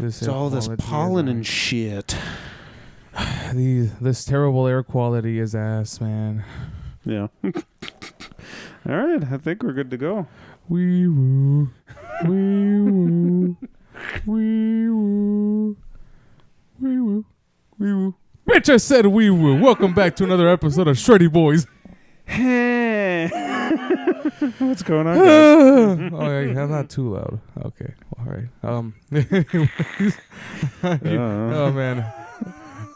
this It's all this pollen and shit. This terrible air quality is ass, man. Yeah. All right, I think we're good to go. Wee woo, wee woo, wee woo, wee woo, wee woo. Bitch, I said wee woo. Welcome back to another episode of Shreddy Bois. Hey. What's going on, guys? Oh, yeah, I'm not too loud. Okay, all right. Oh man,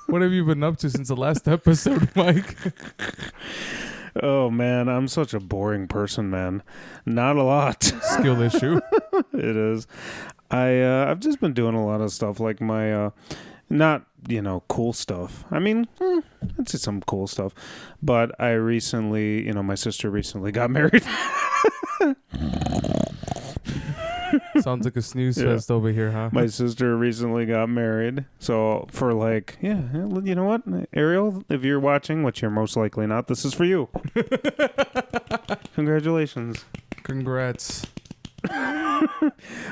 what have you been up to since the last episode, Mike? Oh man, I'm such a boring person, man. Not a lot. Skill issue. It is. I've just been doing a lot of stuff like my not, cool stuff. I mean, I'd say some cool stuff. But I recently, my sister recently got married. Sounds like a snooze fest over here, huh? My sister recently got married. So for you know what? Ariel, if you're watching, which you're most likely not, this is for you. Congratulations. Congrats.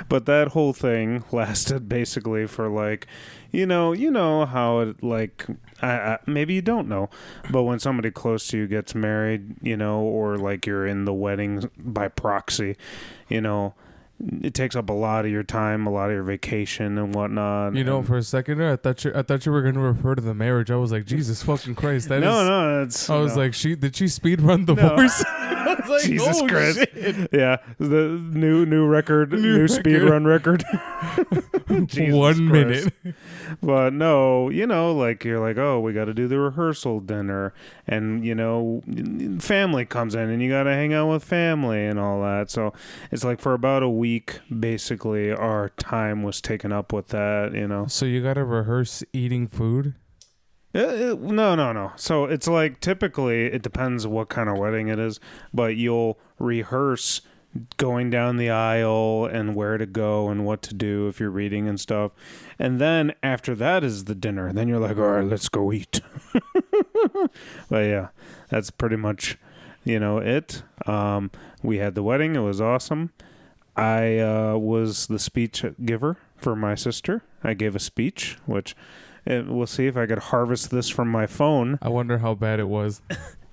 But that whole thing lasted basically for how it maybe you don't know, but when somebody close to you gets married, or you're in the wedding by proxy, it takes up a lot of your time, a lot of your vacation and whatnot. For a second there, I thought you were going to refer to the marriage. I was like, Jesus fucking Christ! Did she speed run divorce? Like, Jesus Christ! Shit. Yeah, the new record, new speed run record. 1 minute. But no, you're like, oh, we got to do the rehearsal dinner, and family comes in, and you got to hang out with family and all that. So it's like for about a week, basically, our time was taken up with that. So you got to rehearse eating food. No. So it's like typically it depends what kind of wedding it is, but you'll rehearse going down the aisle and where to go and what to do if you're reading and stuff. And then after that is the dinner. Then you're like, all right, let's go eat. But yeah, that's pretty much, it. We had the wedding. It was awesome. I was the speech giver for my sister. I gave a speech, which... we'll see if I could harvest this from my phone. I wonder how bad it was.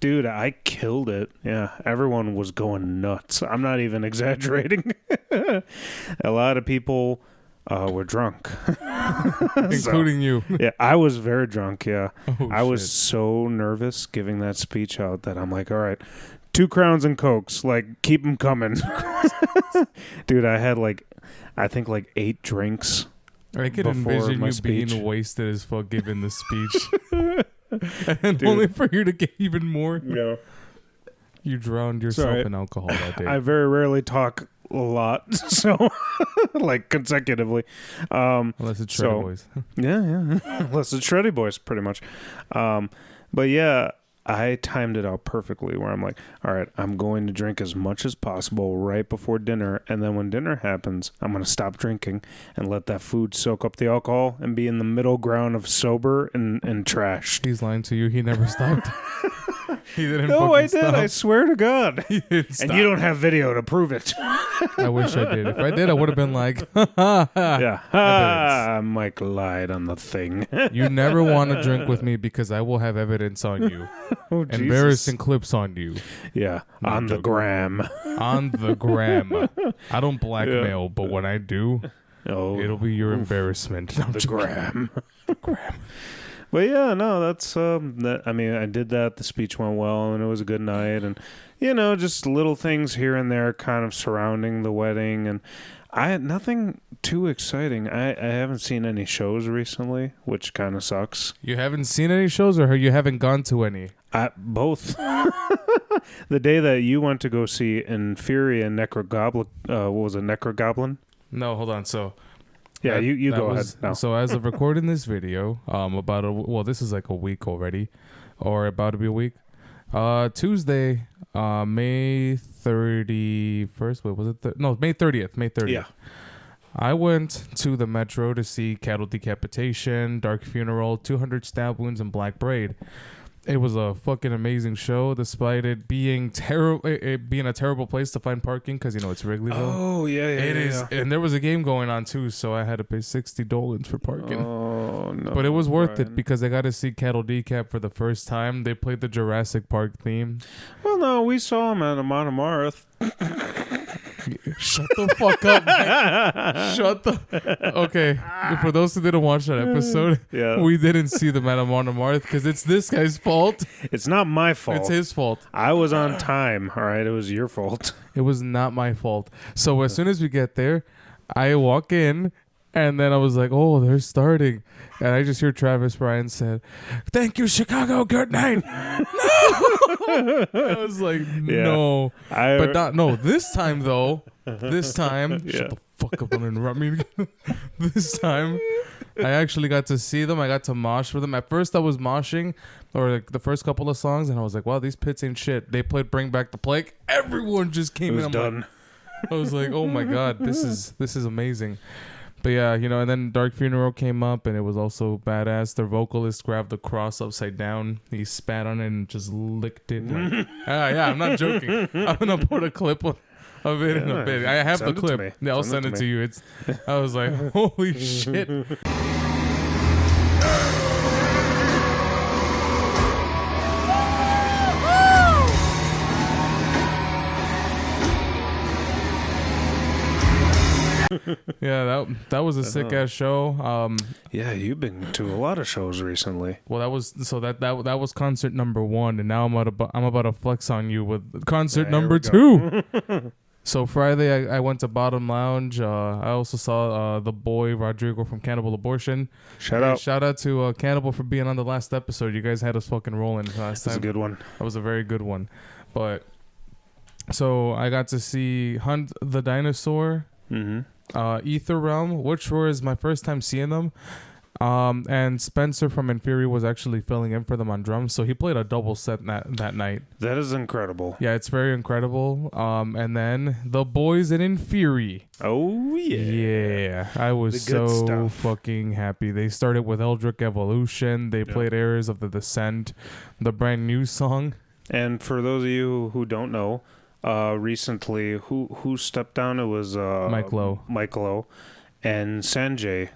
Dude, I killed it. Yeah, everyone was going nuts. I'm not even exaggerating. A lot of people were drunk. Including you. Yeah, I was very drunk, yeah. Oh, I was so nervous giving that speech out that I'm like, all right, 2 Crowns and Cokes. Keep them coming. Dude, I had I think 8 drinks. I could envision you being wasted as fuck giving the speech. And dude, only for you to get even more. Yeah. You drowned yourself in alcohol that day. I very rarely talk a lot, so consecutively. Unless it's Shreddy Bois. Yeah. Unless it's Shreddy Bois, pretty much. But yeah, I timed it out perfectly where I'm like, all right, I'm going to drink as much as possible right before dinner. And then when dinner happens, I'm going to stop drinking and let that food soak up the alcohol and be in the middle ground of sober and trash. He's lying to you. He never stopped. He didn't. No, I did. Stop. I swear to God. And you don't have video to prove it. I wish I did. If I did, I would have been like, yeah. Mike lied on the thing. You never want to drink with me because I will have evidence on you. Oh, embarrassing clips on you. Yeah, on the gram. On the gram. I don't blackmail, but when I do, it'll be your embarrassment. The gram. The gram. But yeah, no, that's that. I mean, I did that. The speech went well, and it was a good night, and just little things here and there, kind of surrounding the wedding, and I had nothing too exciting. I haven't seen any shows recently, which kind of sucks. You haven't seen any shows, or you haven't gone to any? Both. The day that you went to go see Inferi and Necrogoblin, what was it, Necrogoblin? No, hold on. So. Yeah, you go ahead now. So as of recording this video, this is like a week already, or about to be a week. Tuesday, May 31st. Wait, was it? May 30th. May 30th. Yeah. I went to the Metro to see Cattle Decapitation, Dark Funeral, 200 Stab Wounds, and Black Braid. it was a fucking amazing show, despite it being being a terrible place to find parking because it's Wrigleyville. Oh yeah, It is, and there was a game going on too, so I had to pay $60 for parking. Oh no! But it was worth it because I got to see Cattle Decap for the first time. They played the Jurassic Park theme. Well, no, we saw him at Amon Amarth. Shut the fuck up, man. Shut the... Okay, for those who didn't watch that episode, we didn't see them at Amon Amarth because it's this guy's fault. It's not my fault. It's his fault. I was on time, all right? It was your fault. It was not my fault. So as soon as we get there, I walk in, and then I was like, oh, they're starting. And I just hear Travis Bryan said, thank you, Chicago. Good night. No! I was like, no. But not, no, this time, though. This time. Shut the fuck up. Don't interrupt me. This time, I actually got to see them. I got to mosh with them. At first, I was moshing, or like the first couple of songs, and I was like, wow, these pits ain't shit. They played Bring Back the Plague. Everyone just came in. I'm done. I was like, oh my God, this is amazing. But yeah, and then Dark Funeral came up, and it was also badass. Their vocalist grabbed the cross upside down. He spat on it and just licked it. Like, yeah, I'm not joking. I'm going to put a clip of it in a bit. I have the clip. Yeah, I'll send it to you. I was like, holy shit. Yeah, that was a sick ass show. Yeah, you've been to a lot of shows recently. Well, that was concert number 1, and now I'm about to flex on you with concert number 2. So Friday, I went to Bottom Lounge. I also saw the boy Rodrigo from Cannibal Abortion. Shout out to Cannibal for being on the last episode. You guys had us fucking rolling last time. That's a good one. That was a very good one. But so I got to see Hunt the Dinosaur. Mm-hmm. Ether Realm, which was my first time seeing them, and Spencer from Inferi was actually filling in for them on drums, so he played a double set that night. That is incredible. Yeah, it's very incredible. And then the boys in Inferi. Oh yeah, I was so fucking happy. They started with Eldritch Evolution. They played Errors of the Descent, the brand new song. And for those of you who don't know, recently, who stepped down? It was Mike Lowe, and Sanjay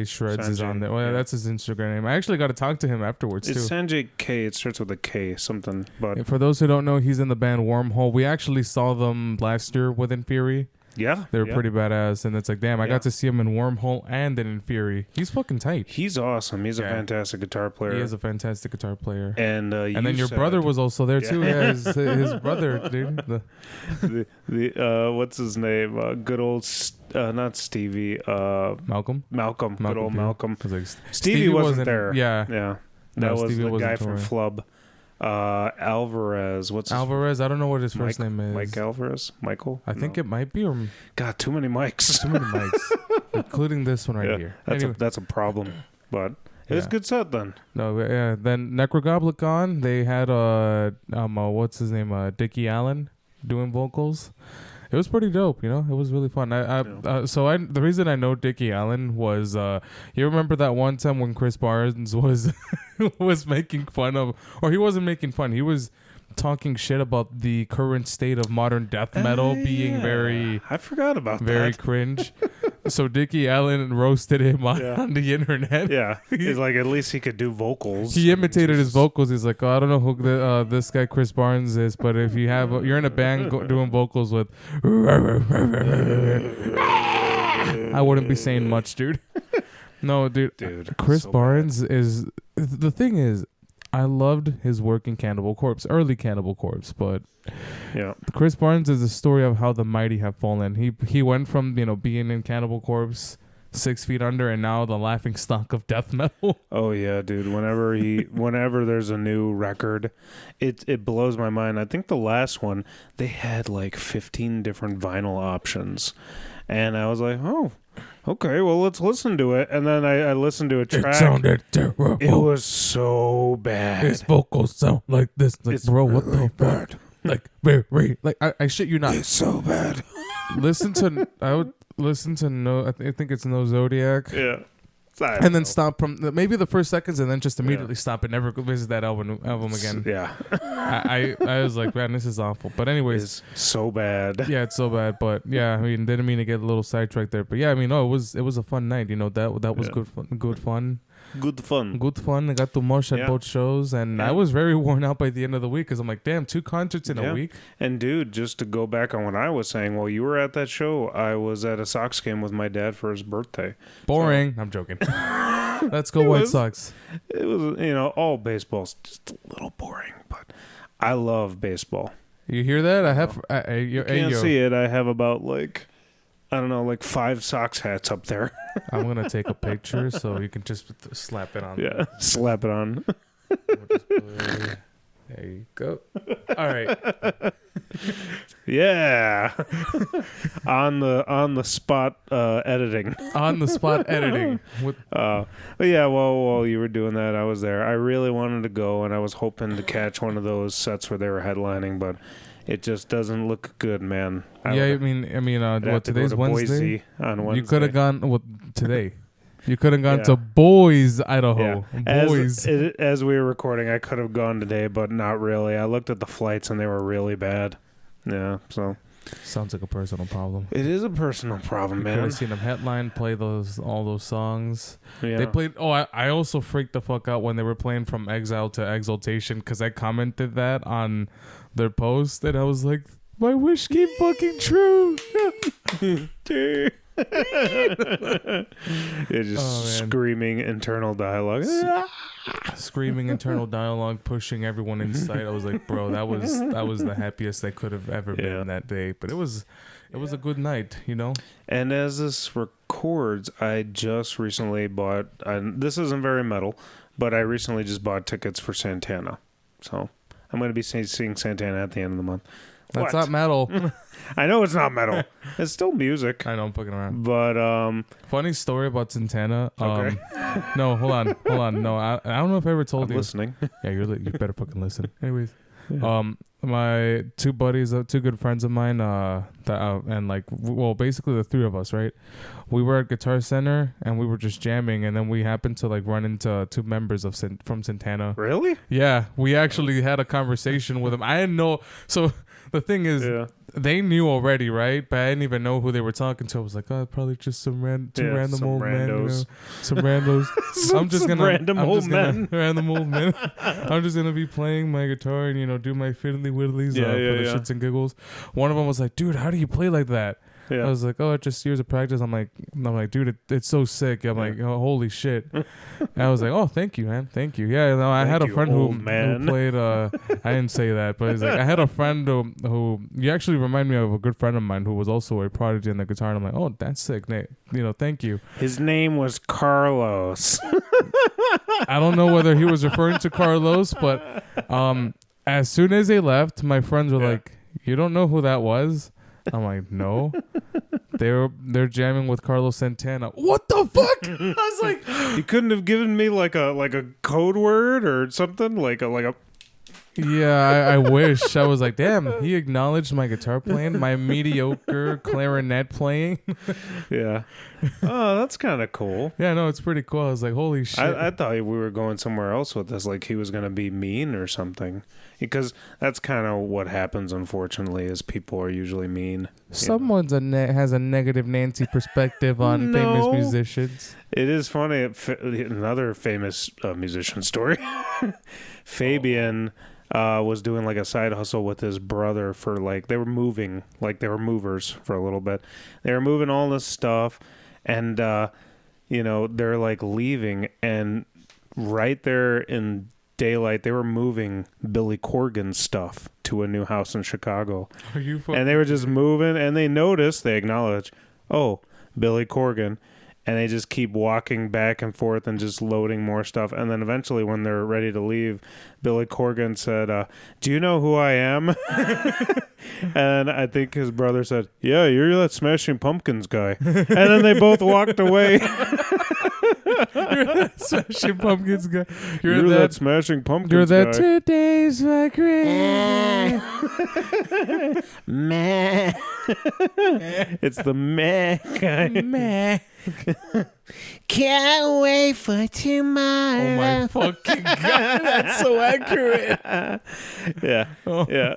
Shreds is on there. Well, that's his Instagram name. I actually got to talk to him afterwards too. It's Sanjay K. It starts with a K something. But for those who don't know, he's in the band Wormhole. We actually saw them last year with Inferi. Yeah, they were pretty badass, and it's like, damn, I got to see him in Wormhole and in Inferi. He's fucking tight. He's awesome. He's a fantastic guitar player. He is a fantastic guitar player. And then your brother was also there too. Yeah, his brother, dude. The what's his name? Good old not Stevie. Malcolm. Good old Malcolm. Like, Stevie wasn't there. Yeah. That was Stevie the guy from Flub. Alvarez. Alvarez? I don't know what his first name is. Mike Alvarez? Michael? I think it might be. Or God, too many mics. Including this one right here. That's a problem. But it was a good set then. No, yeah. Then Necrogoblicon, they had what's his name? Dickie Allen doing vocals. It was pretty dope, It was really fun. The reason I know Dickie Allen was, you remember that one time when Chris Barnes was was making fun of, or he wasn't making fun, he was talking shit about the current state of modern death metal being very, I forgot about very that. cringe. So Dickie Allen roasted him on the internet. Yeah, he's like, at least he could do vocals. He imitated his vocals. He's like, I don't know who this guy Chris Barnes is, but if you're in a band doing vocals with, I wouldn't be saying much, dude. No, dude. Chris Barnes is the thing is, I loved his work in Cannibal Corpse, early Cannibal Corpse, but Chris Barnes is the story of how the mighty have fallen. He went from being in Cannibal Corpse, 6 feet under, and now the laughing stock of death metal. Oh yeah, dude. Whenever there's a new record, it blows my mind. I think the last one they had like 15 different vinyl options, and I was like, oh. Okay, well, let's listen to it. And then I listened to a track. It sounded terrible. It was so bad. His vocals sound like this. Like, it's bro, what the fuck? Like, very, like, I shit you not. It's so bad. I would listen to I think it's No Zodiac. Yeah. and then stop from maybe the first seconds, and then just immediately stop and never visit that album again. Yeah. I was like, man, this is awful. But anyways, it's so bad. Yeah, it's so bad. But yeah, I mean, didn't mean to get a little sidetracked there. But yeah, I mean, no, it was a fun night. You know, that was good fun. Good fun. I got to mosh at both shows, and I was very worn out by the end of the week because I'm like, damn, 2 concerts in a week. And dude, just to go back on what I was saying, while you were at that show, I was at a Sox game with my dad for his birthday. Boring. I'm joking. Let's go White Sox. It was, all baseball's just a little boring, but I love baseball. You hear that? I have. You can't see it. I have about I don't know, 5 Sox hats up there. I'm going to take a picture so you can just slap it on. Yeah, slap it on. There you go. All right. Yeah. on the spot editing. On the spot editing. But yeah, while you were doing that, I was there. I really wanted to go, and I was hoping to catch one of those sets where they were headlining, but it just doesn't look good, man. I mean, today's Wednesday? On Wednesday. You could have gone today. You could have gone to Boise, Idaho. Yeah. Boise. As we were recording, I could have gone today, but not really. I looked at the flights, and they were really bad. Yeah, so. Sounds like a personal problem. It is a personal problem, man. You could have seen them headline, play all those songs. Yeah. They played. Oh, I also freaked the fuck out when they were playing From Exile to Exaltation because I commented that on their post, and I was like, my wish came fucking true. You're just screaming internal dialogue. Screaming internal dialogue, pushing everyone inside. I was like, bro, that was the happiest I could have ever been that day. But it was a good night, And as this records, I just recently bought. This isn't very metal, but I recently just bought tickets for Santana. So I'm going to be seeing Santana at the end of the month. That's not metal. I know it's not metal. It's still music. I know, I'm fucking around. But funny story about Santana. Okay. No, hold on. No, I don't know if I ever told you. Listening. Yeah, you better fucking listen. Anyways, my 2 buddies, 2 good friends of mine, basically the 3 of us, right? We were at Guitar Center and we were just jamming, and then we happened to run into 2 members from Santana. Really? Yeah, we actually had a conversation with them. I didn't know. So the thing is, they knew already, right? But I didn't even know who they were talking to. I was like, probably just some random old men, some randos. Random old men. I'm just gonna be playing my guitar and do my fiddly whittlies for the shits and giggles. One of them was like, dude, how do you play like that? Yeah. I was like, oh, just years of practice. I'm like, dude, it's so sick. I'm like, oh, holy shit. And I was like, oh, thank you, man. Thank you. Yeah, no, I had a friend who played, I didn't say that, but it's like, I had a friend who you actually remind me of a good friend of mine who was also a prodigy in the guitar. And I'm like, oh, that's sick, Nate. Thank you. His name was Carlos. I don't know whether he was referring to Carlos, but as soon as they left, my friends were like, you don't know who that was? I'm like, no. They're jamming with Carlos Santana. What the fuck? I was like, you couldn't have given me like a code word or something like a. Yeah, I wish. I was like, damn, he acknowledged my guitar playing, my mediocre clarinet playing. Yeah. Oh, that's kind of cool. Yeah, no, it's pretty cool. I was like, holy shit. I thought we were going somewhere else with this, like he was going to be mean or something. Because that's kind of what happens, unfortunately, is people are usually mean. Someone's has a negative Nancy perspective on famous musicians. It is funny. Another famous musician story. Fabian was doing like a side hustle with his brother for they were moving, they were movers for a little bit. They were moving all this stuff, and they're leaving, and right there in daylight they were moving Billy Corgan's stuff to a new house in Chicago. Are you and they were just moving, and they acknowledge, oh, Billy Corgan. And they just keep walking back and forth and just loading more stuff. And then eventually when they're ready to leave, Billy Corgan said, do you know who I am? And I think his brother said, yeah, you're that Smashing Pumpkins guy. And then they both walked away. You're that Smashing Pumpkins guy. You're that Smashing Pumpkins guy. You're that today's my great. Meh. It's the meh guy. Meh. Can't wait for tomorrow. Oh my fucking god, that's so accurate. Yeah, Oh. yeah.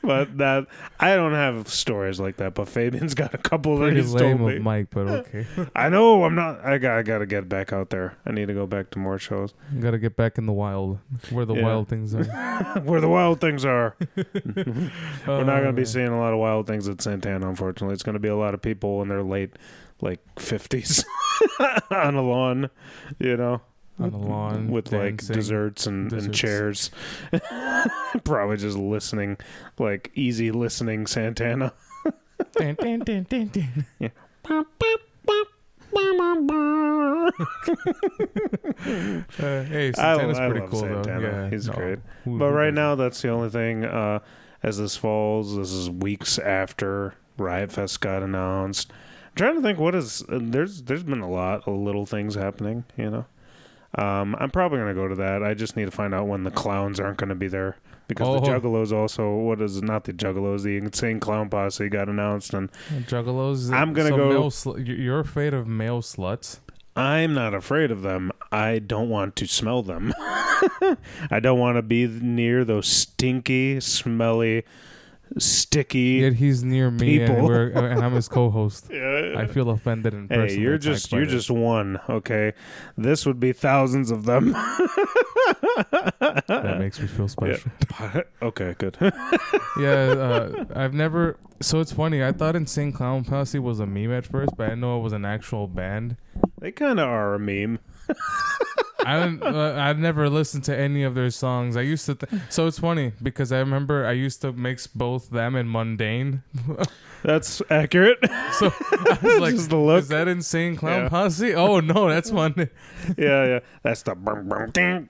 But that I don't have stories like that. But Fabian's got a couple that Pretty he's told lame me. of Mike, but okay. I know I'm not. I gotta get back out there. I need to go back to more shows. Gotta get back in the wild, where the wild things are. Where the wild things are. We're not gonna be seeing a lot of wild things at Santana, unfortunately. It's gonna be a lot of people in their late, like 50s, on a lawn, on the lawn with like dancing. desserts and chairs. Probably just listening, like easy listening Santana. Dun, dun, dun, dun, dun. Yeah. Hey, Santana's I pretty love cool Santana. though. Yeah, He's no. great. Who But right doesn't? now, that's the only thing. As this falls, this is weeks after Riot Fest got announced. I'm trying to think what is. There's been a lot of little things happening. I'm probably gonna go to that. I just need to find out when the clowns aren't gonna be there because the Juggalos also. What is not the Juggalos? The Insane Clown Posse got announced, and Juggalos. I'm gonna so go- You're afraid of male sluts? I'm not afraid of them. I don't want to smell them. I don't want to be near those stinky, smelly, sticky. Yet he's near me, and, People. and I'm his co-host. Yeah. I feel offended and Hey, personally you're attacked by this. just one, okay? This would be thousands of them. That makes me feel special. Okay, good. I've never. So it's funny. I thought Insane Clown Posse was a meme at first, but I didn't know it was an actual band. They kind of are a meme. I've never listened to any of their songs. I used to. So it's funny because I remember I used to mix both them and Mundane. That's accurate. So I was like, Just the look. "Is that Insane Clown Yeah. Posse?" Oh no, that's Mundane. Yeah. That's the brum, brum, ding.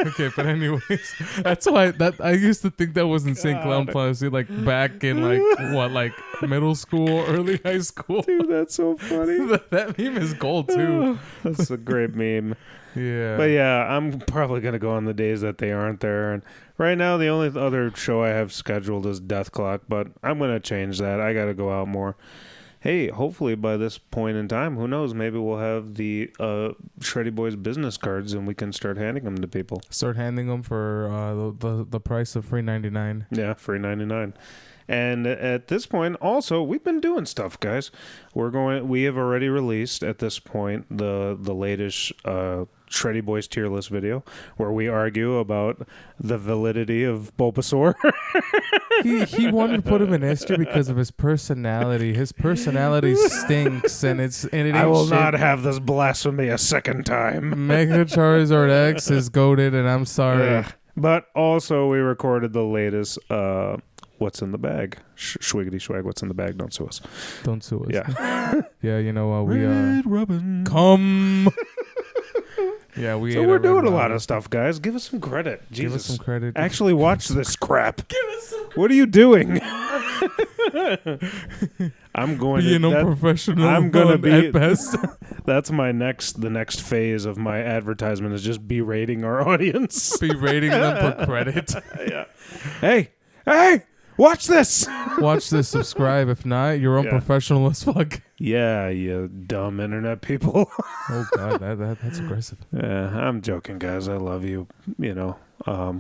Okay, but anyways, that's why I used to think that was Insane Clown Posse, like back in like middle school, early high school. Dude, that's so funny. That meme is gold too. That's a great meme. Yeah. But yeah, I'm probably going to go on the days that they aren't there. And right now, the only other show I have scheduled is Death Clock, but I'm going to change that. I got to go out more. Hey, hopefully by this point in time, who knows, maybe we'll have the Shreddy Bois business cards and we can start handing them to people. Start handing them for the price of free $99. Yeah, free 99. And at this point, also, we've been doing stuff, guys. We have already released at this point the latest Shreddy Bois tier list video where we argue about the validity of Bulbasaur. He wanted to put him in S tier because of his personality. His personality stinks, and it ain't I will shit. not have this blasphemy a second time. Mega Charizard X is goated, and I'm sorry. Ugh. But also, we recorded the latest What's in the Bag. Schwiggity swag, what's in the bag? Don't sue us. Don't sue us. Yeah. Yeah, you know we Red Robin. come. Yeah, we. So ate we're a Red doing a lot Robin. of stuff, guys. Give us some credit. Jesus. Give us some credit. Actually watch this crap. What are you doing? I'm going Being to unprofessional. I'm gonna be- at best. that's the next phase of my advertisement is just berating our audience. Be rating them for credit. Yeah. Hey, watch this. Watch this. Subscribe. If not, you're Yeah. unprofessional as fuck. Yeah, you dumb internet people. Oh god, that's aggressive. Yeah, I'm joking, guys. I love you.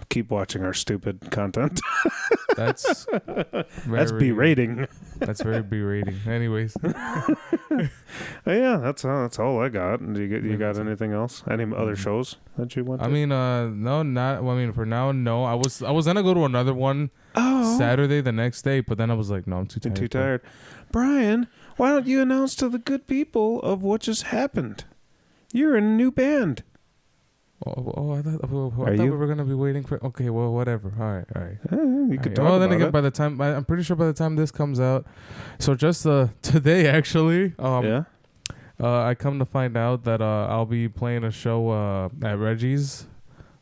Keep watching our stupid content. That's That's berating. That's very berating. Anyways, Yeah, that's all I got. Do you got anything else? Any other shows that you went to? I mean, no, not. Well, I mean, for now, no. I was gonna go to another one Saturday the next day, but then I was like, no, I'm too You're tired. too tired. Brian, why don't you announce to the good people of what just happened? You're in a new band. I thought Are we you? were gonna be waiting for. Okay, well, whatever. All right. You could talk Well, about then again, it. by the time I'm pretty sure by the time this comes out, so just today actually, Yeah. I come to find out that I'll be playing a show at Reggie's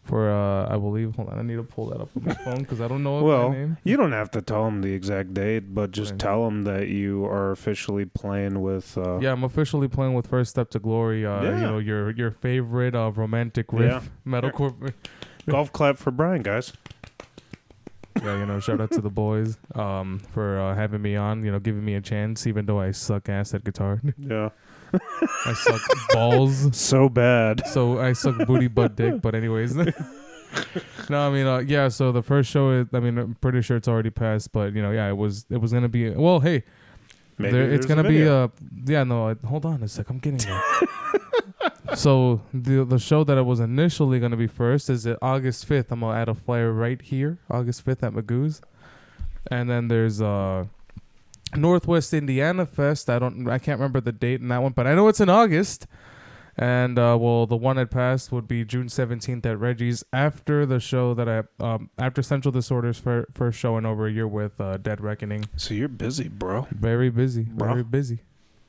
for I believe. Hold on, I need to pull that up on my phone because I don't know my Well, name. you don't have to tell them the exact date, but just Right. tell them that you are officially playing with. Yeah, I'm officially playing with First Step to Glory. You Yeah. know, your favorite romantic riff Yeah. metalcore. Golf clap for Brian, guys. Yeah, shout out to the boys for having me on, giving me a chance, even though I suck ass at guitar. Yeah. I suck balls. So bad. So I suck booty butt dick, but anyways. No, I mean, yeah, so the first show, I'm pretty sure it's already passed, but, yeah, it was going to be, well, hey, Maybe it's going to be, hold on a sec, I'm getting there. So the show that I was initially going to be first is August 5th. I'm going to add a flyer right here, August 5th at Magoo's. And then there's Northwest Indiana Fest. I can't remember the date in that one, but I know it's in August. And the one that passed would be June 17th at Reggie's after the show that after Central Disorders first show in over a year with Dead Reckoning. So you're busy, bro. Very busy, very busy.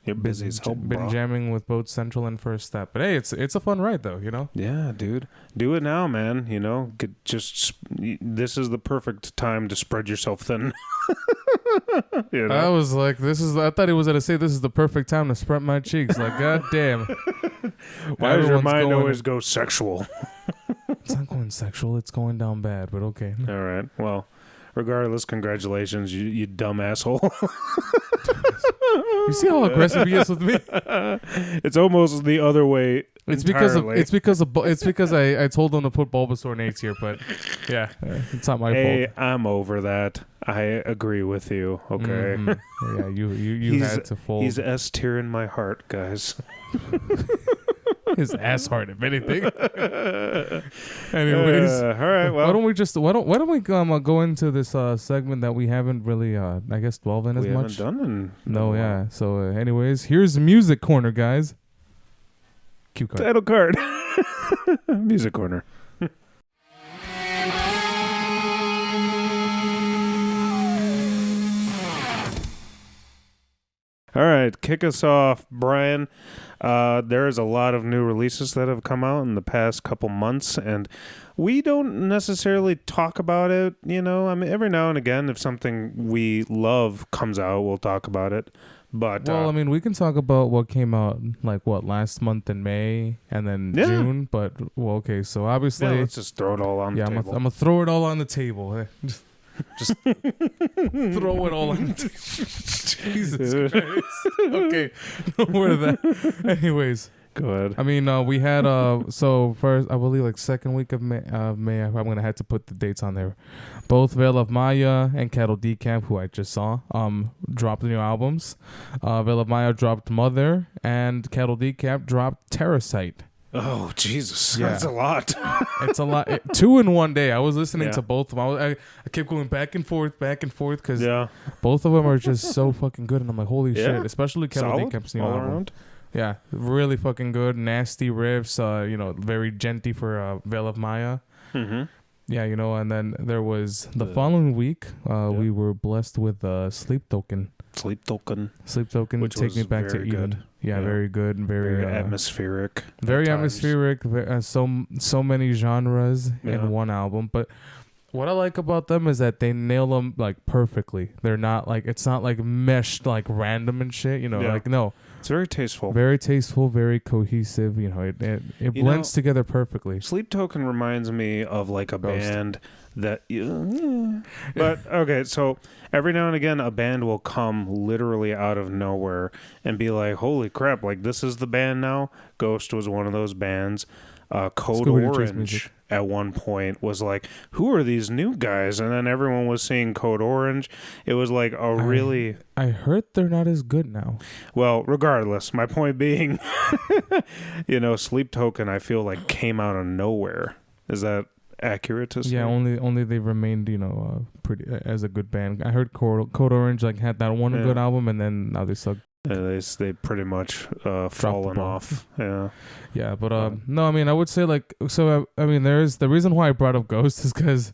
You're busy as hell, bro. Been jamming with both Central and First Step, but hey, it's a fun ride though, Yeah, dude, do it now, man. This is the perfect time to spread yourself thin. I was like, I thought he was gonna say this is the perfect time to spread my cheeks. Like, god damn. Why does your mind always go sexual? It's not going sexual. It's going down bad, but okay. All right. Well, regardless, congratulations, you dumb asshole. You see how aggressive he is with me? It's almost the other way. It's because I told him to put Bulbasaur in A tier, but yeah, it's not my fault. I'm over that. I agree with you. Okay. Mm-hmm. Yeah, you had to fold. He's S tier in my heart, guys. His ass heart, if anything. Anyways, all right. Well, why don't we go into this segment that we haven't really I guess dwelled in as much. Yeah. So, anyways, here's Music Corner, guys. Cue card. Title card. Music Corner. All right, kick us off, Brian. There's a lot of new releases that have come out in the past couple months, and we don't necessarily talk about it, I mean, every now and again, if something we love comes out, we'll talk about it. But I mean, we can talk about what came out, last month in May and then June, but, okay, so obviously... Yeah, let's just throw it all on the table. I'm going to throw it all on the table. Just throw it all on the table. Jesus Christ. Okay, no more of that. Anyways, go ahead. I mean, we had so first, I believe second week of May. I'm gonna have to put the dates on there. Both Veil of Maya and Cattle Decamp, who I just saw, dropped new albums. Veil of Maya dropped Mother, and Cattle Decamp dropped Terracite. Oh, Jesus. Yeah. That's a lot. It's a lot. 2 in one day. I was listening to both of them. I kept going back and forth because both of them are just so fucking good. And I'm like, holy shit. Especially Cattle Decamp's new album. Around. Yeah, really fucking good. Nasty riffs, very genty for Veil of Maya. Mm-hmm. Yeah, and then there was the following week, we were blessed with Sleep Token. Sleep Token, Take Me Back to Eden. Yeah, very good and very atmospheric. Very atmospheric. So many genres in one album. But what I like about them is that they nail them perfectly. They're not it's not meshed random and shit. No. It's very tasteful. Very tasteful, very cohesive. It blends together perfectly. Sleep Token reminds me of a Ghost. Band that but okay, so every now and again a band will come literally out of nowhere and be like, holy crap, this is the band now. Ghost was one of those bands. Code Orange at one point was like, who are these new guys? And then everyone was seeing Code Orange. It was I heard they're not as good now. Well, regardless, my point being Sleep Token I feel came out of nowhere. Is that accurate to say? Yeah, only they remained pretty as a good band. I heard Code Orange had that one good album, and then now they suck. They pretty much fallen off. Yeah, but no, I mean, I would say I mean, there's the reason why I brought up Ghost is because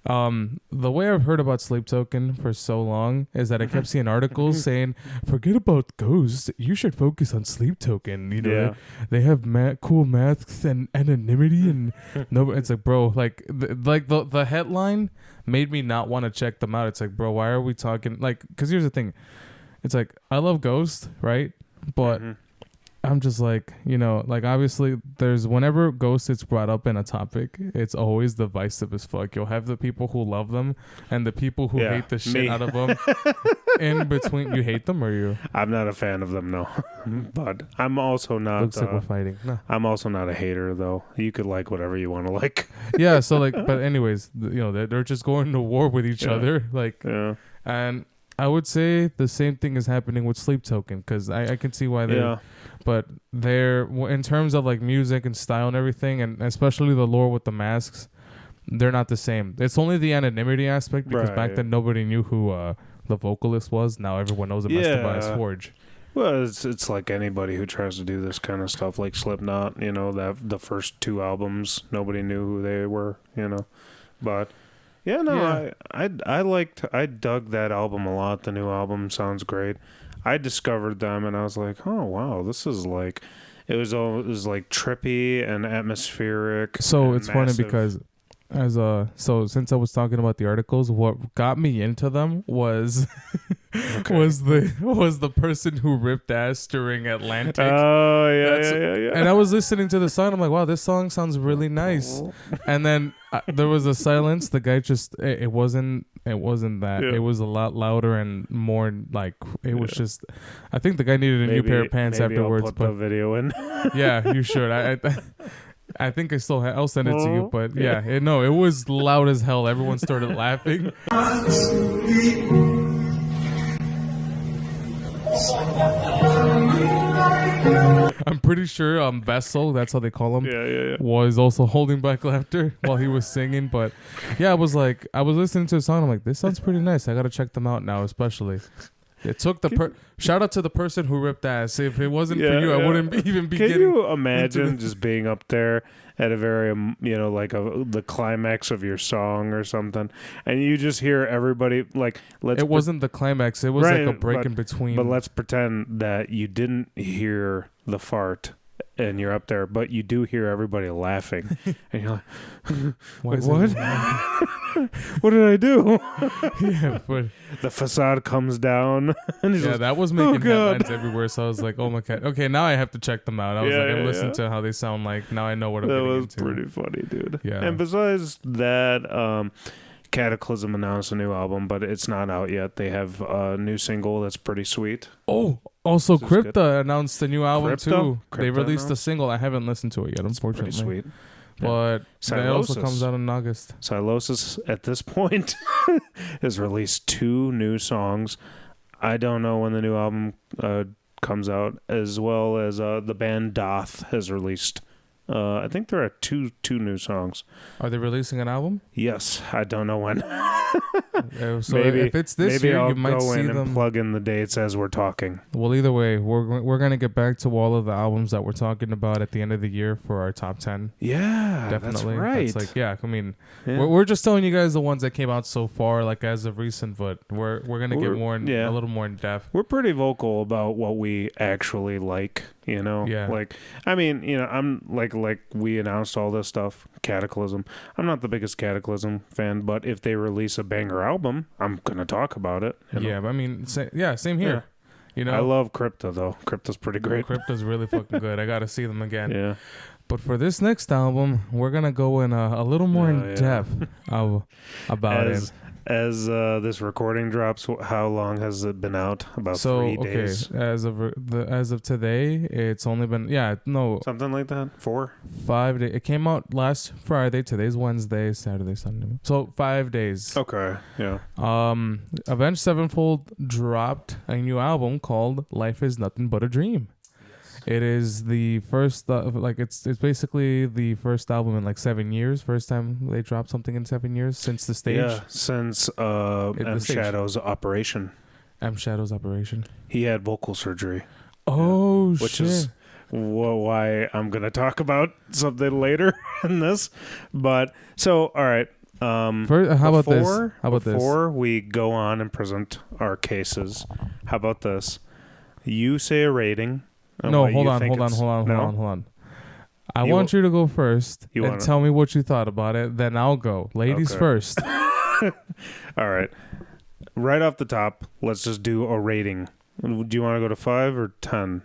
the way I've heard about Sleep Token for so long is that I kept seeing articles saying, forget about Ghost, you should focus on Sleep Token. They have cool masks and anonymity, and no, it's bro, the headline made me not want to check them out. It's bro, why are we talking because here's the thing. It's I love Ghost, right? But I'm just like, like obviously there's whenever Ghost is brought up in a topic, it's always divisive as fuck. You'll have the people who love them and the people who hate the shit out of them. In between, you hate them or you? I'm not a fan of them, no. But I'm also not. Looks like we're fighting. No. I'm also not a hater, though. You could like whatever you want to like. Yeah. So like, but anyways, they're just going to war with each other, like, and I would say the same thing is happening with Sleep Token because I can see why they're. Yeah. But they're in terms of like music and style and everything, and especially the lore with the masks, they're not the same. It's only the anonymity aspect because back then nobody knew who the vocalist was. Now everyone knows him as Tobias Forge. Well, it's like anybody who tries to do this kind of stuff, like Slipknot. That the first 2 albums, nobody knew who they were. But I dug that album a lot. The new album sounds great. I discovered them and I was like, oh wow, this is like, it was like trippy and atmospheric. So it's funny because since I was talking about the articles, what got me into them was was the person who ripped ass during Atlantic. Oh yeah. And I was listening to the song. I'm like, wow, this song sounds really nice. And then there was a silence. The guy just it wasn't that. It was a lot louder and more like it was just. I think the guy needed a new pair of pants afterwards. I'll put the video in. Yeah, you should. I think I'll send it to you, but it was loud as hell. Everyone started laughing. I'm pretty sure Vessel, that's how they call him, was also holding back laughter while he was singing. But I was listening to the song. I'm like, this sounds pretty nice. I gotta check them out now, especially. It took shout out to the person who ripped ass. If it wasn't for you, I wouldn't even be getting. Can you imagine just being up there at a very, like the climax of your song or something, and you just hear everybody like. It wasn't the climax. It was like a break in between. But let's pretend that you didn't hear the fart. And you're up there, but you do hear everybody laughing, and you're like, "What? What did I do?" But the facade comes down, and that was making headlines everywhere. So I was like, "Oh my god, okay, now I have to check them out." I was I listened to how they sound like. Now I know what I'm getting into. That was pretty funny, dude. Yeah. And besides that, Cataclysm announced a new album, but it's not out yet. They have a new single that's pretty sweet. Oh, also Crypta announced a new album too. They released a single. I haven't listened to it yet, unfortunately. It's pretty sweet. But it also comes out in August. Silosis, at this point, has released 2 new songs. I don't know when the new album comes out, as well as the band Doth has released. I think there are two new songs. Are they releasing an album? Yes, I don't know when. So maybe if it's this year, I'll you might go see in them. and plug in the dates as we're talking. Well, either way, we're gonna get back to all of the albums that we're talking about at the end of the year for our top 10. Yeah, definitely. That's right. It's like I mean, we're just telling you guys the ones that came out so far, like as of recent. But we're gonna get a little more in depth. We're pretty vocal about what we actually like. Like I mean, I'm like we announced all this stuff. Cataclysm. I'm not the biggest Cataclysm fan, but if they release a banger album, I'm gonna talk about it. Yeah, I mean, same here. Yeah. I love Crypta though. Crypta's pretty great. Crypta's really fucking good. I gotta see them again. Yeah. But for this next album, we're gonna go in a little more in depth about it. As this recording drops, how long has it been out? About 3 days. As of today, it's only been something like that. 4, 5 days. It came out last Friday. Today's Wednesday, Saturday, Sunday. So 5 days. Okay, yeah. Avenged Sevenfold dropped a new album called "Life Is Nothing But a Dream." It is the first, it's basically the first album in 7 years. First time they dropped something in 7 years since the stage. Yeah, since M Shadow's operation. M Shadow's operation. He had vocal surgery. Oh, shit. Which is why I'm going to talk about something later in this. But, so, all right. Before we go on and present our cases, how about this? You say a rating. No, hold on. I want you to go first and tell me what you thought about it. Then I'll go. Ladies first. All right. Right off the top, let's just do a rating. Do you want to go to 5 or 10?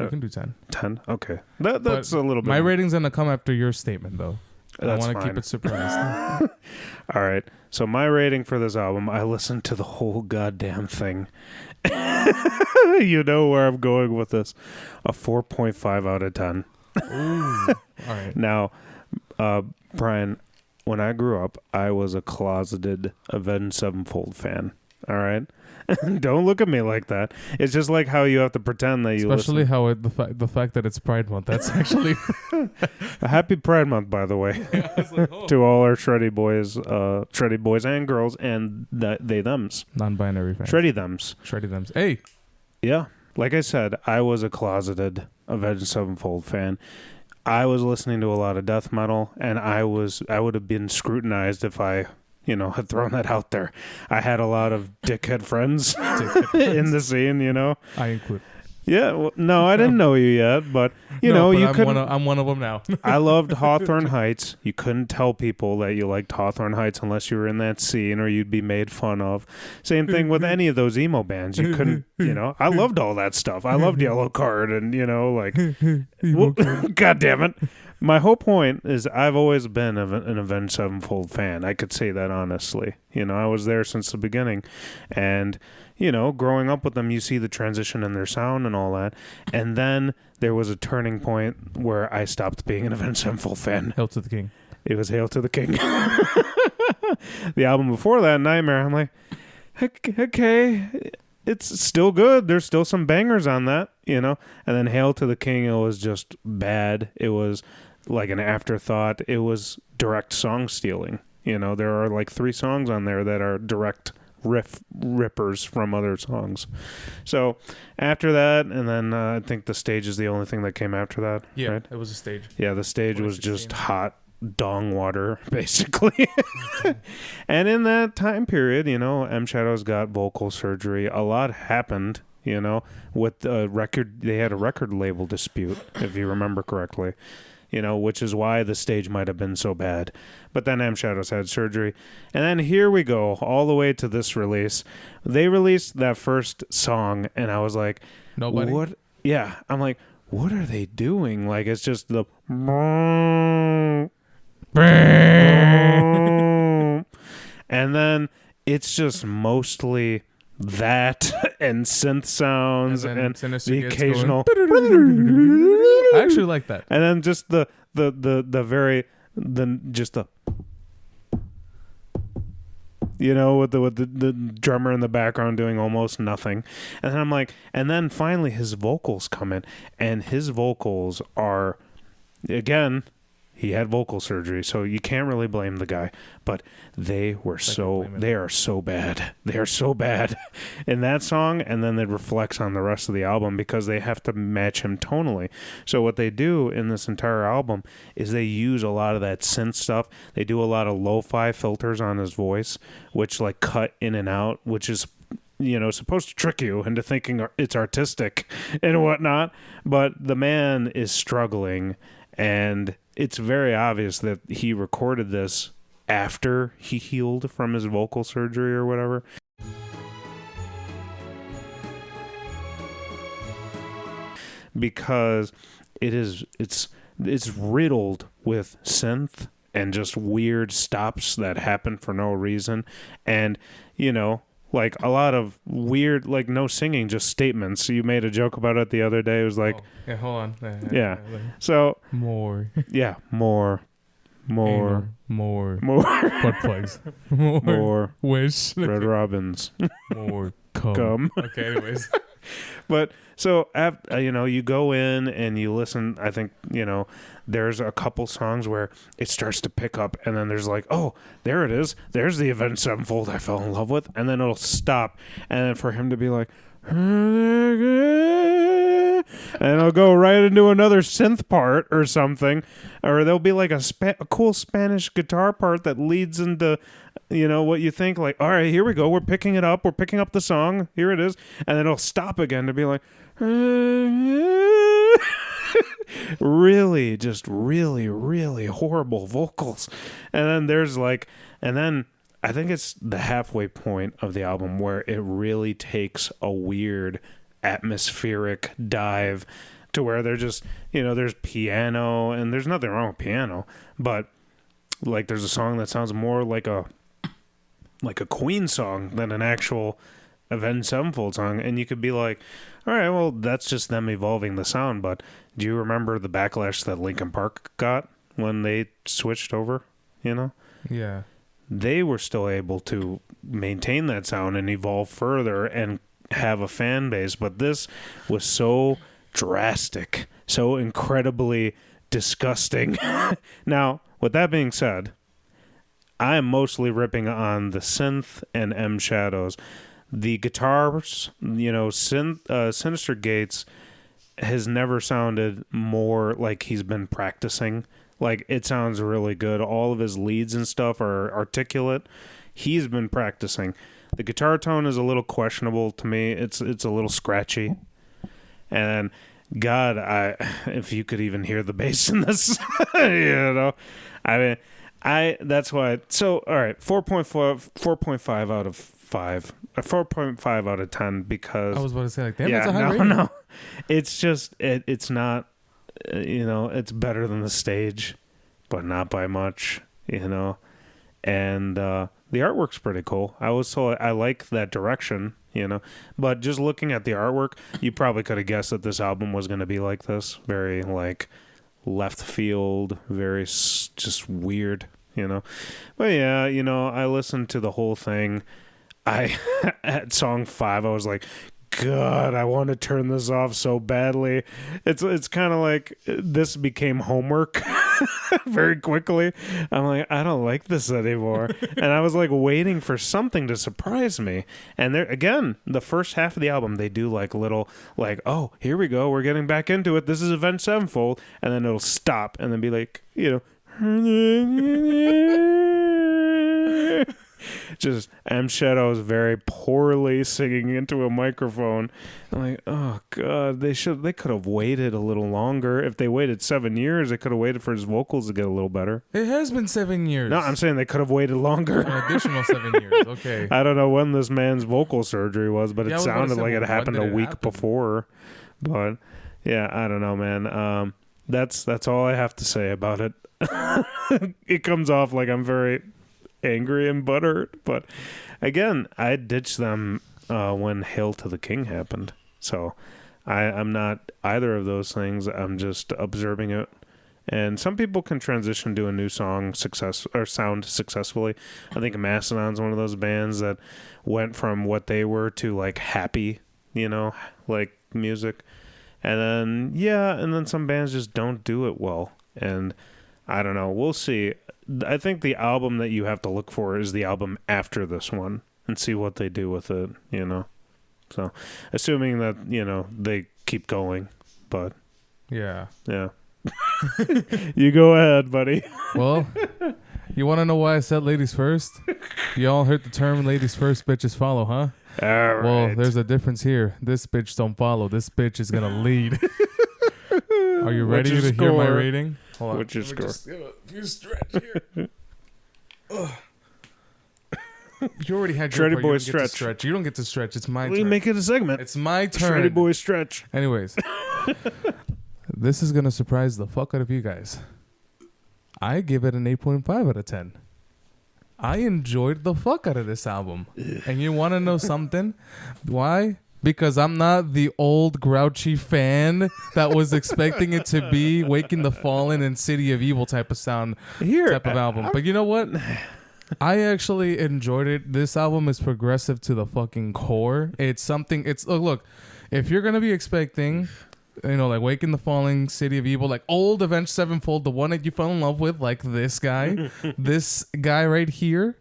You can do 10. 10? Okay. That's a little bit. My rating's going to come after your statement, though. That's I want to keep it surprised. All right. So my rating for this album, I listened to the whole goddamn thing. You know where I'm going with this. A 4.5 out of 10. Ooh. All right. Now, Brian, when I grew up, I was a closeted Avenged Sevenfold fan. All right? Don't look at me like that. It's just like how you have to pretend that you Especially listen. how the fact that it's Pride Month. That's actually... A happy Pride Month, by the way. Yeah, I was like, oh. To all our Shreddy boys and girls and they thems. Non-binary fans. Shreddy thems. Shreddy thems. Hey. Yeah. Like I said, I was a closeted Avenged Sevenfold fan. I was listening to a lot of death metal, and I would have been scrutinized if I, had thrown that out there. I had a lot of dickhead friends in the scene, I include. Yeah, well, no, I didn't know you yet, but you couldn't. I'm one of them now. I loved Hawthorne Heights. You couldn't tell people that you liked Hawthorne Heights unless you were in that scene, or you'd be made fun of. Same thing with any of those emo bands. You couldn't, I loved all that stuff. I loved Yellow Card, and God damn it. My whole point is I've always been an Avenged Sevenfold fan. I could say that honestly. I was there since the beginning, and growing up with them, you see the transition in their sound and all that. And then there was a turning point where I stopped being an Avenged Sevenfold fan. Hail to the King. It was Hail to the King. The album before that, Nightmare, I'm like, okay, it's still good. There's still some bangers on that, And then Hail to the King, it was just bad. It was like an afterthought. It was direct song stealing. There are like 3 songs on there that are direct rippers from other songs. So after that, and then I think the stage is the only thing that came after that. Yeah, right? It was a stage. Yeah, the stage was just hot dong water, basically. And in that time period, M Shadows got vocal surgery. A lot happened, with the record. They had a record label dispute, if you remember correctly. Which is why the stage might have been so bad. But then M Shadows had surgery. And then here we go, all the way to this release. They released that first song, and I was like, Nobody? What? Yeah, I'm like, what are they doing? Like, it's just the... And then it's just mostly that and synth sounds and the occasional... I actually like that. And then just the very just the with the drummer in the background doing almost nothing. And then I'm like, and then finally his vocals come in, and his vocals are, again, he had vocal surgery, so you can't really blame the guy, but they are so bad. They are so bad in that song, and then it reflects on the rest of the album because they have to match him tonally. So what they do in this entire album is they use a lot of that synth stuff. They do a lot of lo-fi filters on his voice, which like cut in and out, which is supposed to trick you into thinking it's artistic and whatnot, but the man is struggling, and it's very obvious that he recorded this after he healed from his vocal surgery or whatever. Because it's riddled with synth and just weird stops that happen for no reason. And, like a lot of weird, like no singing, just statements. You made a joke about it the other day. It was like, yeah, hold on. Yeah. So more. Yeah, more. More. Butt plugs. More. Wish. Red Robins. More. Come. Okay. Anyways. But so you go in and you listen. I think there's a couple songs where it starts to pick up, and then there's like, oh, there it is. There's the Avenged Sevenfold I fell in love with, and then it'll stop, and then for him to be like, and it'll go right into another synth part or something, or there'll be like a cool Spanish guitar part that leads into what you think, like, all right, here we go, we're picking it up, we're picking up the song, here it is, and then it'll stop again to be like really, just really, really horrible vocals. And then there's like, and then I think it's the halfway point of the album where it really takes a weird atmospheric dive to where they're just, there's piano, and there's nothing wrong with piano, but like there's a song that sounds more like a Queen song than an actual Avenged Sevenfold song, and you could be like, all right, well, that's just them evolving the sound. But do you remember the backlash that Linkin Park got when they switched over? Yeah. They were still able to maintain that sound and evolve further and have a fan base, but this was so drastic, so incredibly disgusting. Now, with that being said, I am mostly ripping on the synth and M Shadows. The guitars, Sinister Gates has never sounded more like he's been practicing. Like, it sounds really good. All of his leads and stuff are articulate. He's been practicing. The guitar tone is a little questionable to me. It's a little scratchy. And God, if you could even hear the bass in this, I mean, that's why. So, all right, 4.5 out of 5. 4.5 out of 10 because I was about to say, like, damn, that's a high rating. No. It's just, it's not, it's better than the stage, but not by much, and the artwork's pretty cool. I like that direction, but just looking at the artwork, you probably could have guessed that this album was going to be like this, very like left field, very just weird, but yeah, I listened to the whole thing. At song 5, I was like, God, I want to turn this off so badly. It's kind of like this became homework very quickly. I'm like, I don't like this anymore. And I was like waiting for something to surprise me. And there again, the first half of the album, they do like little like, oh, here we go, we're getting back into it. This is Avenged Sevenfold, and then it'll stop and then be like, just M Shadows very poorly singing into a microphone. I'm like, oh God, they could have waited a little longer. If they waited 7 years, they could have waited for his vocals to get a little better. It has been 7 years. No, I'm saying they could have waited longer. An additional 7 years. Okay. I don't know when this man's vocal surgery was, but it sounded like it happened a week before. But yeah, I don't know, man. That's all I have to say about it. It comes off like I'm very angry and butthurt, but again, I ditched them when Hail to the King happened, so I'm not either of those things. I'm just observing it, and some people can transition to a new song sound successfully. I think Mastodon's one of those bands that went from what they were to like happy, like music, and then some bands just don't do it well, and I don't know, we'll see. I think the album that you have to look for is the album after this one and see what they do with it, So, assuming that, they keep going, but... Yeah. You go ahead, buddy. Well, you want to know why I said ladies first? You all heard the term ladies first, bitches follow, huh? All right. Well, there's a difference here. This bitch don't follow. This bitch is going to lead. Are you ready to hear my rating? Hold on. What's your score? Just you stretch here. You already had your Shreddy Bois stretch. You don't get to stretch. It's my turn. We make it a segment. It's my turn. Shreddy Bois stretch. Anyways, this is going to surprise the fuck out of you guys. I give it an 8.5 out of 10. I enjoyed the fuck out of this album. And you want to know something? Why? Because I'm not the old grouchy fan that was expecting it to be Waking the Fallen and City of Evil type of sound type of album. But you know what? I actually enjoyed it. This album is progressive to the fucking core. It's something. Look. If you're gonna be expecting, like Waking the Fallen, City of Evil, like old Avenged Sevenfold, the one that you fell in love with, like this guy right here,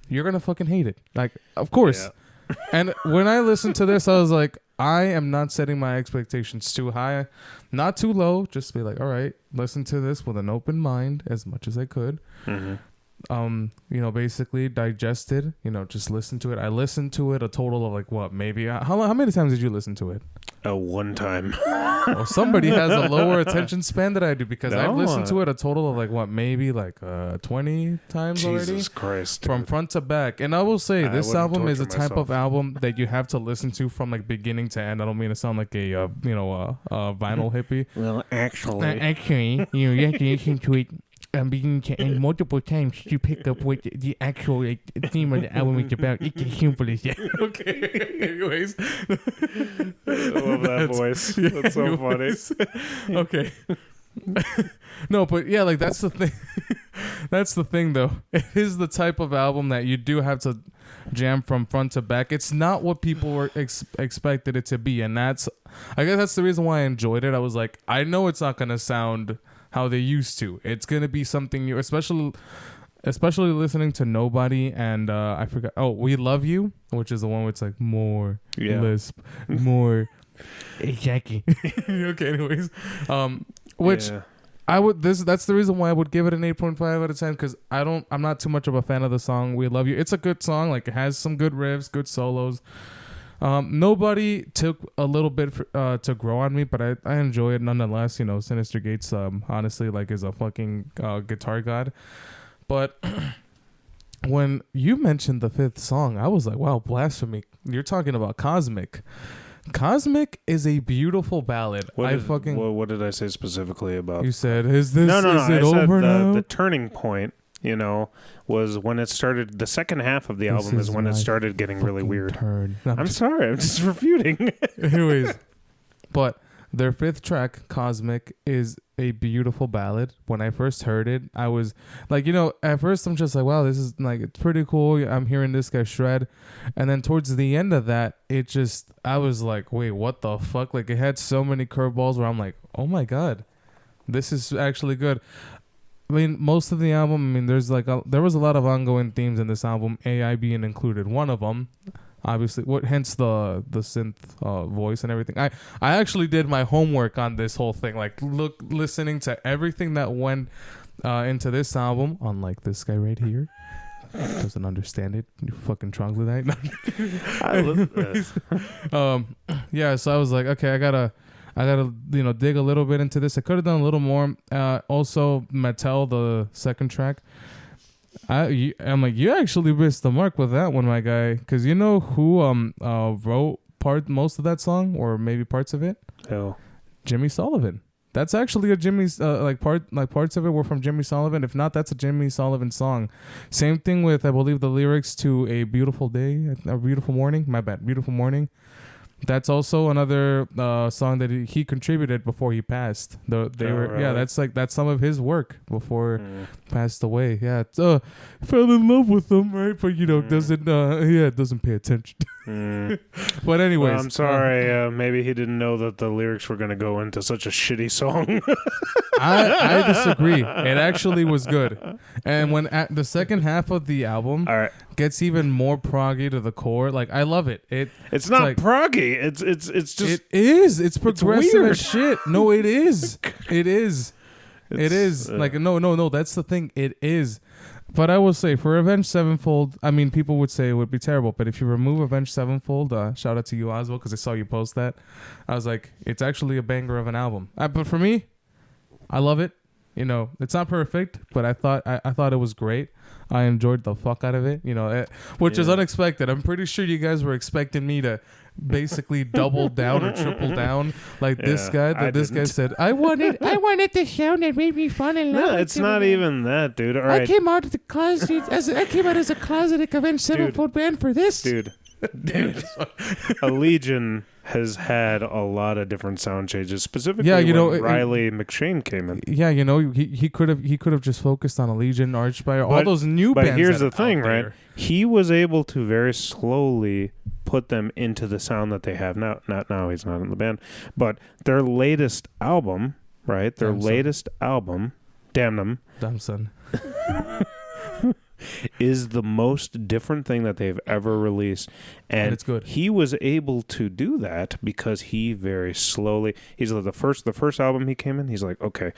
you're gonna fucking hate it. Like, of course. Yeah. And when I listened to this, I was like, I am not setting my expectations too high, not too low. Just be like, all right, listen to this with an open mind as much as I could. Mm-hmm. Basically digested, just listen to it. I listened to it a total of like what, maybe how many times did you listen to it? a one time. Well, somebody has a lower attention span than I do because I've listened to it a total of like 20 times already. Jesus Christ, from front to back. And I will say this album is a type myself. of album that you have to listen to from like beginning to end. I don't mean to sound like a vinyl hippie. Well, actually, you have to listen to it beginning to end multiple times to pick up what the actual theme of the album is about. It's as simple as that. Okay. Anyways. I love that voice. That's so funny. Okay. No, but yeah, like that's the thing. That's the thing, though. It is the type of album that you do have to jam from front to back. It's not what people were expected it to be, and I guess that's the reason why I enjoyed it. I was like, I know it's not gonna sound how they used to. It's gonna be something new, especially listening to Nobody and I forgot. Oh, We Love You, which is the one where it's like more lisp, more. Exactly. Okay. Anyways, which. That's the reason why I would give it an 8.5 out of 10 because I'm not too much of a fan of the song We Love You. It's a good song, like it has some good riffs, good solos. Nobody took a little bit to grow on me, but I enjoy it nonetheless. Sinister Gates honestly like is a fucking guitar god. But when you mentioned the fifth song, I was like, wow, blasphemy. You're talking about Cosmic. Cosmic is a beautiful ballad. What did I say specifically about? You said, "Is this? No. Is it I said over now?" The turning point, was when it started. The second half of the album is when it started getting really weird. I'm sorry. I'm just refuting. Anyways, but their fifth track, Cosmic, is a beautiful ballad. When I first heard it, I was like, at first I'm just like, wow, this is like, it's pretty cool. I'm hearing this guy shred. And then towards the end of that, I was like, wait, what the fuck? Like it had so many curveballs where I'm like, oh my God, this is actually good. I mean, most of the album, there was a lot of ongoing themes in this album, AI being included. One of them, obviously, hence the synth voice and everything. I actually did my homework on this whole thing, like listening to everything that went into this album. Unlike this guy right here, doesn't understand it. You fucking troglodyte. Yeah. So I was like, okay, I gotta dig a little bit into this. I could have done a little more. Also, Mattel, the second track. I'm like, you actually missed the mark with that one, my guy. Because you know who wrote most of that song, or maybe parts of it? Oh, Jimmy Sullivan. That's actually a Jimmy's parts of it were from Jimmy Sullivan. If not, that's a Jimmy Sullivan song. Same thing with, I believe, the lyrics to A Beautiful Day, A Beautiful Morning. My bad, Beautiful Morning. That's also another song that he contributed before he passed. Really? Yeah, that's some of his work before passed away. Yeah, fell in love with them, right? But doesn't pay attention. But anyways, well, I'm sorry. Maybe he didn't know that the lyrics were going to go into such a shitty song. I disagree. It actually was good. And when at the second half of the album gets even more proggy to the core, like I love it. It's not like, proggy. It's just it is. It's progressive as shit. No, it is. It is. It is. Like no. That's the thing. It is. But I will say, for Avenged Sevenfold, I mean, people would say it would be terrible, but if you remove Avenged Sevenfold, shout out to you, Oswald, because I saw you post that. I was like, it's actually a banger of an album. But for me, I love it. It's not perfect, but I thought it was great. I enjoyed the fuck out of it, which is unexpected. I'm pretty sure you guys were expecting me to basically double down or triple down like this guy. This guy said, I wanted the sound that made me fall in love. No, it's not even that, dude. All right. I came out of the closet as a closeted Avenged Sevenfold band for this. Dude. A Legion has had a lot of different sound changes, specifically when Riley McShane came in. Yeah, he could have just focused on a Legion, Archspire, all those new bands. But here's the thing, right? He was able to very slowly put them into the sound that they have now. Not now, he's not in the band, but their latest album, right? Their latest album, Damn Them. Damn Son. Is the most different thing that they've ever released, and it's good. He was able to do that because he very slowly. He's like the first album he came in. He's like, okay,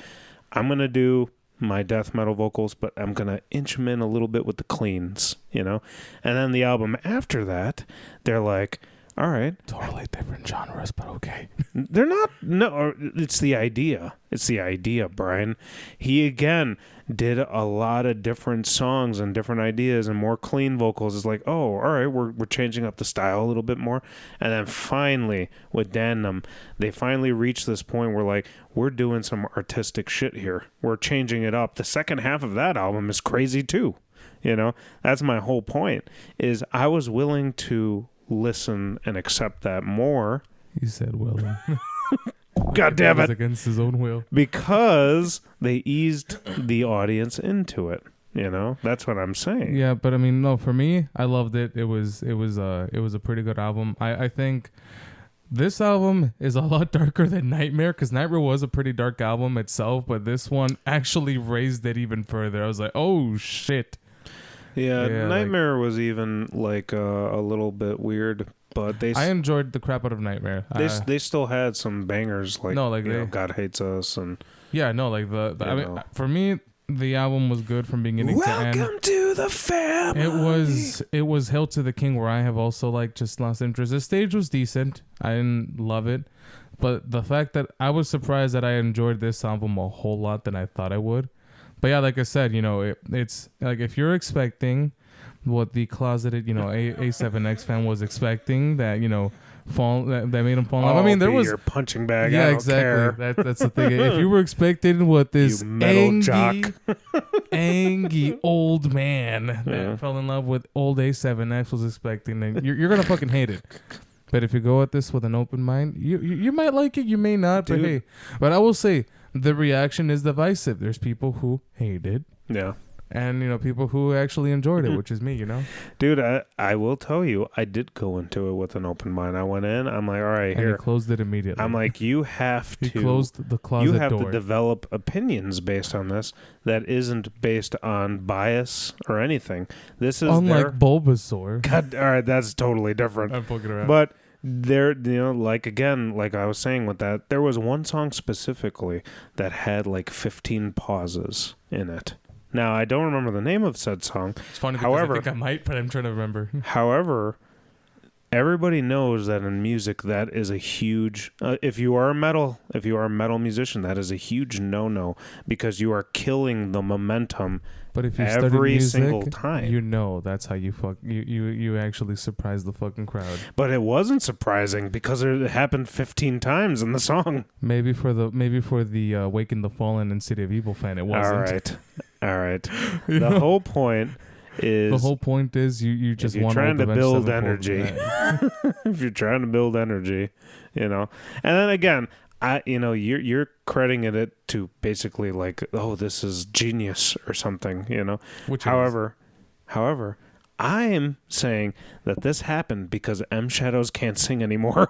I'm gonna do my death metal vocals, but I'm gonna inch them in a little bit with the cleans, And then the album after that, they're like, All right. Totally different genres, but okay. They're not. No, it's the idea. It's the idea, Brian. He again did a lot of different songs and different ideas and more clean vocals. It's like, oh, all right, we're changing up the style a little bit more. And then finally, with Dandem, they finally reached this point where like we're doing some artistic shit here. We're changing it up. The second half of that album is crazy too. You know, that's my whole point. Is I was willing to listen and accept that more. He said willing. God damn it. Against his own will. Because they eased the audience into it. You know, that's what I'm saying. Yeah, but I mean, no, for me, I loved it. It was a pretty good album. I think this album is a lot darker than Nightmare, because Nightmare was a pretty dark album itself, but this one actually raised it even further. I was like, oh shit. Yeah, Yeah, Nightmare was even like a little bit weird, but I enjoyed the crap out of Nightmare. they still had some bangers like, No, like you know, they- God Hates Us and Yeah, no, like the I mean, know. for me, the album was good from beginning to end. Welcome to the family. It was Hail to the King, where I have also like just lost interest. The stage was decent. I didn't love it, but the fact that I was surprised that I enjoyed this album a whole lot than I thought I would. But yeah, like I said, you know, it's like if you're expecting what the closeted, you know, A7X fan was expecting, that, you know, that made him fall in love. I mean, there was your punching bag. yeah, I don't exactly. care. That's the thing. If you were expecting what this You metal jock. angy old man that Yeah. fell in love with old A7X was expecting, then you're gonna fucking hate it. But if you go at this with an open mind, you might like it, you may not. But Dude. hey, but I will say the reaction is divisive. There's people who hate it, Yeah. and you know, people who actually enjoyed it, which is me. You know, Dude, I will tell you, I did go into it with an open mind. I went in, I'm like, all right, and he here. closed it immediately. I'm like, you have he to closed the closet you have door. to develop opinions based on this that isn't based on bias or anything. This is Unlike Bulbasaur. God, all right, that's totally different. I'm fucking around. But there, you know, like again, like I was saying with that, there was one song specifically that had like 15 pauses in it. Now, I don't remember the name of said song. It's funny because However- I think I might, but I'm trying to remember. However, everybody knows that in music that is a huge if you are a metal musician, that is a huge no-no, because you are killing the momentum. But if you study Every music, single time. you know that's how you you actually surprise the fucking crowd. But it wasn't surprising because it happened 15 times in the song. Maybe for the Awaken the Fallen and City of Evil fan, it wasn't. All right. The whole point is The whole point is you just if you're want trying to Avenged build Sevenfold. energy. Yeah. if you're trying to build energy, you know. And then again, you're crediting it to basically like, oh, this is genius or something, you know. Which However, I am saying that this happened because M Shadows can't sing anymore.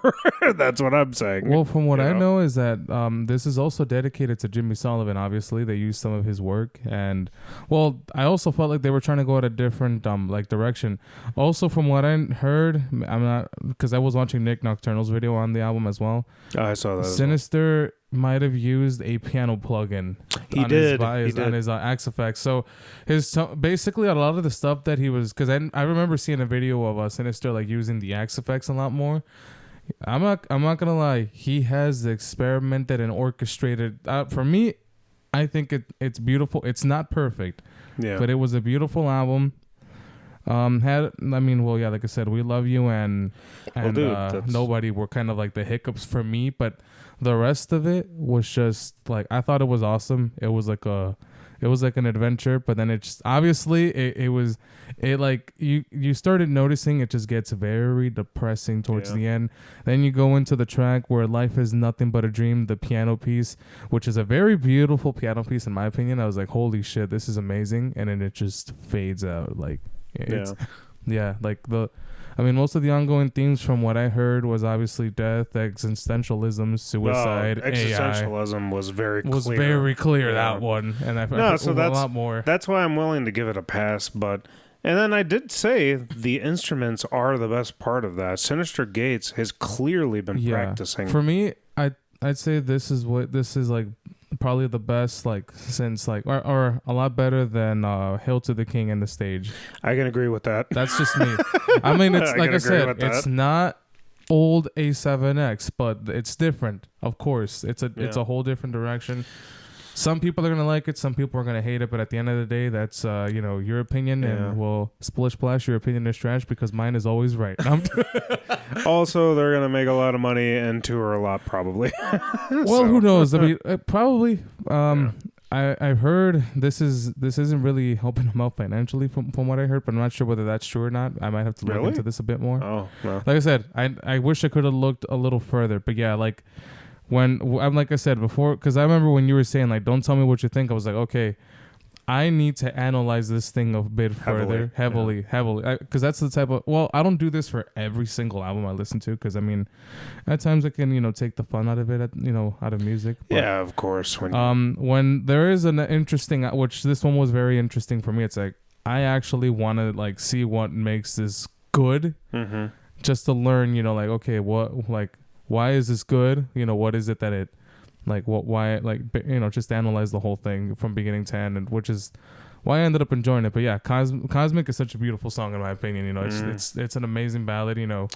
That's what I'm saying. well, from what you I know? know is that this is also dedicated to Jimmy Sullivan. Obviously, they used some of his work, and well, I also felt like they were trying to go at a different like direction. Also, from what I heard, I'm not, because I was watching Nick Nocturnal's video on the album as well. Oh, I saw that. as well. Sinister might have used a piano plugin. He on did. His, He on did. his Axe Effects. So basically a lot of the stuff that he was, because I remember seeing a video of Sinister like using the Axe Effects a lot more. I'm not gonna lie. He has experimented and orchestrated. For me, I think it's beautiful. It's not perfect, Yeah. but it was a beautiful album. Like I said, We Love You and dude, that's- Nobody were kind of like the hiccups for me, but the rest of it was just like, I thought it was awesome. It was like an adventure, but then it just obviously you started noticing it just gets very depressing towards Yeah. the end. Then you go into the track where Life Is Nothing But a Dream, the piano piece, which is a very beautiful piano piece in my opinion. I was like, holy shit, this is amazing, and then it just fades out. Like most of the ongoing themes from what I heard was obviously death, existentialism, suicide, AI. Existentialism was very clear. Was very clear, Yeah. that one, and I No, so a that's- lot more. That's why I'm willing to give it a pass, but and then I did say the instruments are the best part of that. Sinister Gates has clearly been practicing. For me, I'd say this is like probably the best, like since like or a lot better than Hail to the King and the Stage. I can agree with that. That's just me. I mean, it's I like can I agree said, with it's that. not old A7X, but it's different. Of course, it's a whole different direction. Some people are gonna like it, some people are gonna hate it, but at the end of the day, that's your opinion, and well, splish splash, your opinion is trash because mine is always right. Also, they're gonna make a lot of money and tour a lot, probably. Well, who knows? I mean, probably. I've heard this isn't really helping them out financially from what I heard, but I'm not sure whether that's true or not. I might have to look into this a bit more. Oh, well. Like I said, I wish I could have looked a little further, but yeah, like. When I'm like I said before, because I remember when you were saying like, don't tell me what you think. I was like, okay, I need to analyze this thing a bit further, heavily, because that's the type of. Well, I don't do this for every single album I listen to, because I mean, at times I can take the fun out of it, out of music. But, yeah, of course. When there is an interesting, which this one was very interesting for me. It's like I actually want to like see what makes this good, just to learn. Like okay, what like. Why is this good? What is it that it, like, why, like, just analyze the whole thing from beginning to end, and which is why I ended up enjoying it. But yeah, Cosmic is such a beautiful song in my opinion. It's an amazing ballad. 6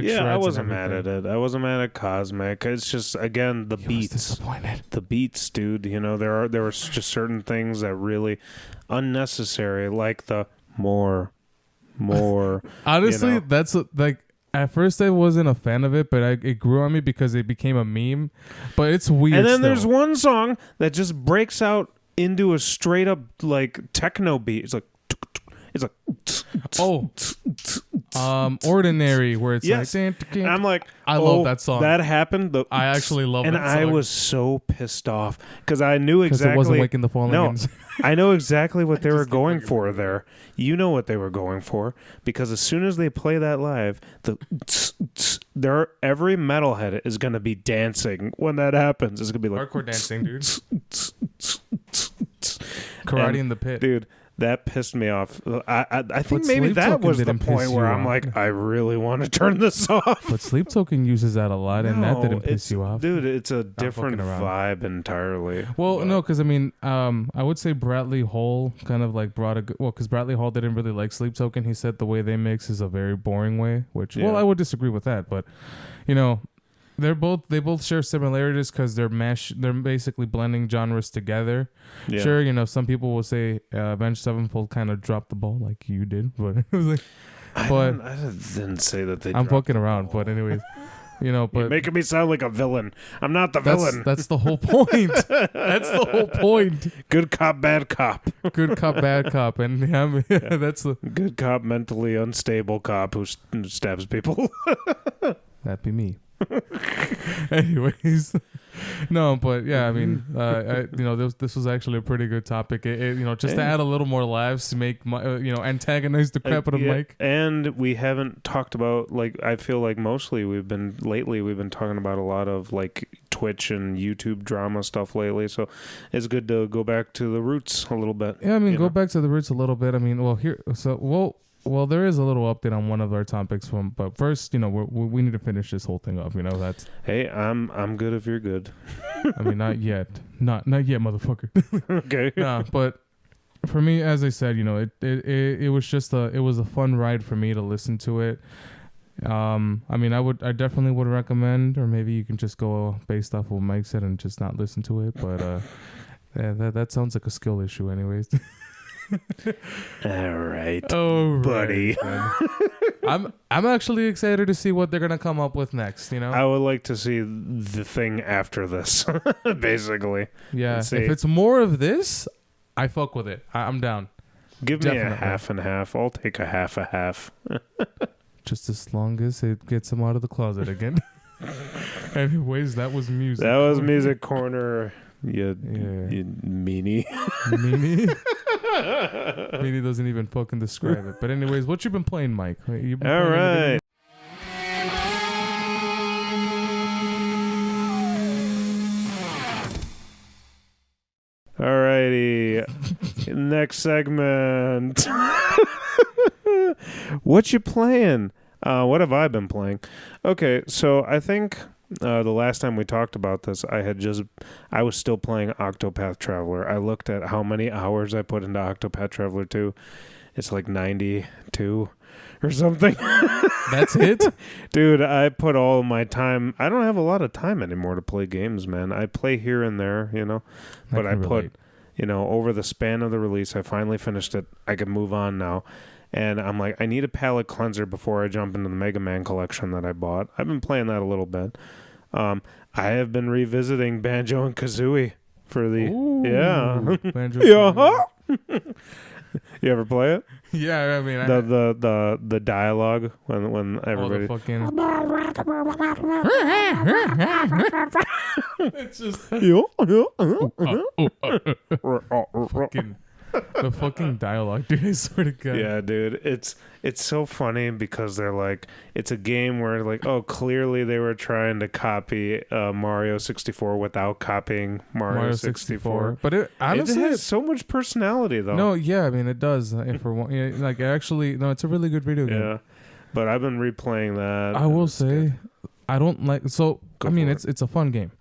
shreds. I wasn't mad at it. I wasn't mad at Cosmic. It's just again the beats. Disappointed. The beats, dude. There were just certain things that really unnecessary, like the more. Honestly, that's like. At first, I wasn't a fan of it, but it grew on me because it became a meme. But it's weird. And then there's one song that just breaks out into a straight up like techno beat. It's like Ordinary, where it's like. And I'm like, I love that song. That happened. I actually love that song. And I was so pissed off because I knew exactly. Because it wasn't Waking the Fallen. No, I know exactly what they were going for there. You know what they were going for, because as soon as they play that live, every metalhead is going to be dancing when that happens. It's going to be like hardcore dancing, dude. Karate in the Pit, dude. That pissed me off. I think maybe that was the point where I'm like, I really want to turn this off. But Sleep Token uses that a lot, and that didn't piss you off. Dude, it's a different vibe entirely. Well, no, because I mean, I would say Bradley Hall kind of like brought because Bradley Hall didn't really like Sleep Token. He said the way they mix is a very boring way, which, well, I would disagree with that. But, they both share similarities because they're basically blending genres together. Yeah. Sure, some people will say Avenged Sevenfold kind of dropped the ball like you did, but it was like, I didn't say that they. I'm fucking around, but anyways, but you're making me sound like a villain. I'm not the villain. That's the whole point. That's the whole point. Good cop, bad cop. Good cop, bad cop, and that's the good cop, mentally unstable cop who stabs people. That'd be me. Anyways, no, but yeah, I mean, this was actually a pretty good topic. Just to add a little more laughs, make antagonize the crap out of Mike. And we haven't talked about, like, I feel like mostly we've been talking about a lot of like Twitch and YouTube drama stuff lately. So it's good to go back to the roots a little bit. Yeah, I mean, go back to the roots a little bit. I mean, well, there is a little update on one of our topics but first, we need to finish this whole thing up. That's. Hey, I'm good if you're good. I mean, not yet, not yet, motherfucker. Okay. Nah, but for me, as I said, it was just it was a fun ride for me to listen to it. I mean, I definitely would recommend, or maybe you can just go based off of what Mike said and just not listen to it. But that sounds like a skill issue, anyways. All right, buddy. I'm actually excited to see what they're gonna come up with next. I would like to see the thing after this, basically. Yeah, if it's more of this, I fuck with it. I'm down. Give me a half and half. I'll take a half. Just as long as it gets him out of the closet again. Anyways, that was music. That was Music Corner. You meanie. Meanie? Meanie doesn't even fucking describe it. But anyways, what you been playing, Mike? All right. Alrighty. Next segment. What you playing? What have I been playing? Okay, so I think the last time we talked about this, I was still playing Octopath Traveler. I looked at how many hours I put into Octopath Traveler 2. It's like 92 or something. That's it? Dude, I put all my time. I don't have a lot of time anymore to play games, man. I play here and there, but I put, over the span of the release, I finally finished it. I could move on now. And I'm like, I need a palate cleanser before I jump into the Mega Man collection that I bought. I've been playing that a little bit. I have been revisiting Banjo and Kazooie for the Banjo You ever play it? Yeah, I mean, the dialogue when everybody it's just the fucking dialogue, dude. I swear to God. Yeah, dude. It's so funny because they're like, it's a game where like, oh, clearly they were trying to copy Mario 64 without copying Mario 64. But it honestly has so much personality, though. No, yeah, I mean it does. For one, like actually, no, it's a really good video game. Yeah, but I've been replaying that. I will say, I don't like. So I mean, it's a fun game.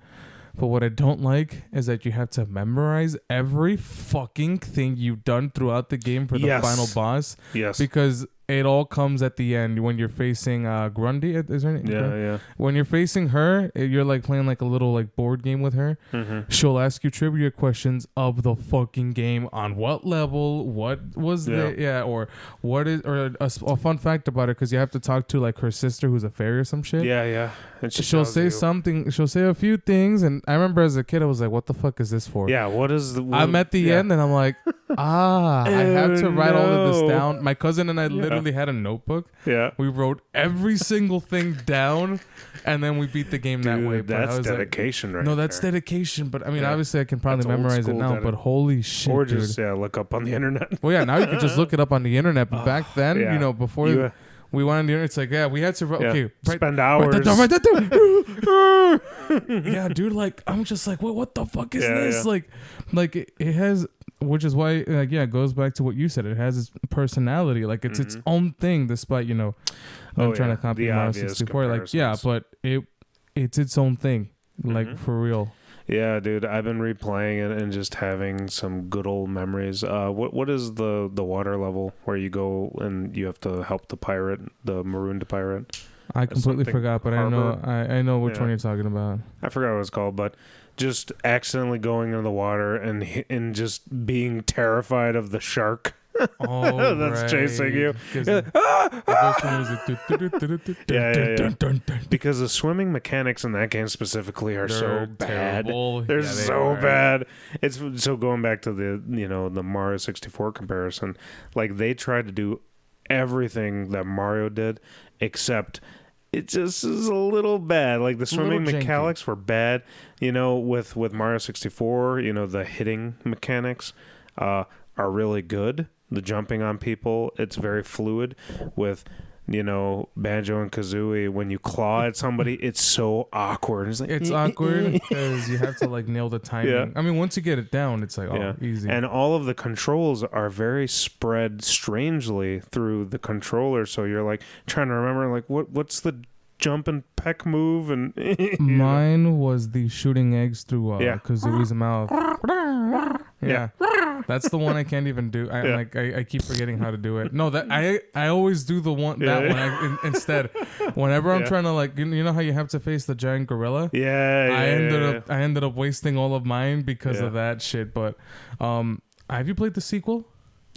But what I don't like is that you have to memorize every fucking thing you've done throughout the game for the final boss. Yes. Because it all comes at the end when you're facing Grundy. Is her name? Yeah. When you're facing her, you're like playing like a little like board game with her. Mm-hmm. She'll ask you trivia questions of the fucking game on what level, what was or what is, or a fun fact about her because you have to talk to like her sister who's a fairy or some shit. Yeah. And she'll say something. She'll say a few things, and I remember as a kid, I was like, "What the fuck is this for?" Yeah. What is the? I'm at the end, and I'm like, I have to write all of this down. My cousin and I literally had a notebook. Yeah. We wrote every single thing down, and then we beat the game that way. But that's dedication, right? No, that's dedication. But I mean, obviously, I can probably memorize it now. But holy shit, or just look up on the internet. Well, yeah, now you can just look it up on the internet. But back then, before. We went on the internet. It's like, we had to spend hours. Write that down. Yeah, dude. Like, I'm just like, what the fuck is this? Yeah. Like it has, which is why, it goes back to what you said. It has its personality. Like, it's its own thing. Despite I'm trying to copy Mario 64. Like, but it's its own thing. Like for real. Yeah, dude, I've been replaying it and just having some good old memories. What is the water level where you go and you have to help the marooned pirate? I completely forgot, but harbor. I know which one you're talking about. I forgot what it's called, but just accidentally going into the water and just being terrified of the shark. Oh, that's chasing you. Because the swimming mechanics in that game specifically are so bad. They're so bad. It's so going back to the the Mario 64 comparison. Like they tried to do everything that Mario did, except it just is a little bad. Like the swimming mechanics were bad. With Mario 64, the hitting mechanics are really good. The jumping on people, it's very fluid. With Banjo and Kazooie, when you claw at somebody, it's so awkward. It's awkward because you have to like nail the timing. Yeah. I mean, once you get it down, it's like easy. And all of the controls are very spread strangely through the controller, so you're like trying to remember like what's the jump and peck move and mine was the shooting eggs through Kazooie's mouth. Yeah. That's the one I can't even do. I keep forgetting how to do it. No, that I always do the one one instead. Whenever I'm trying to like you know how you have to face the giant gorilla? I ended up wasting all of mine because of that shit. But have you played the sequel?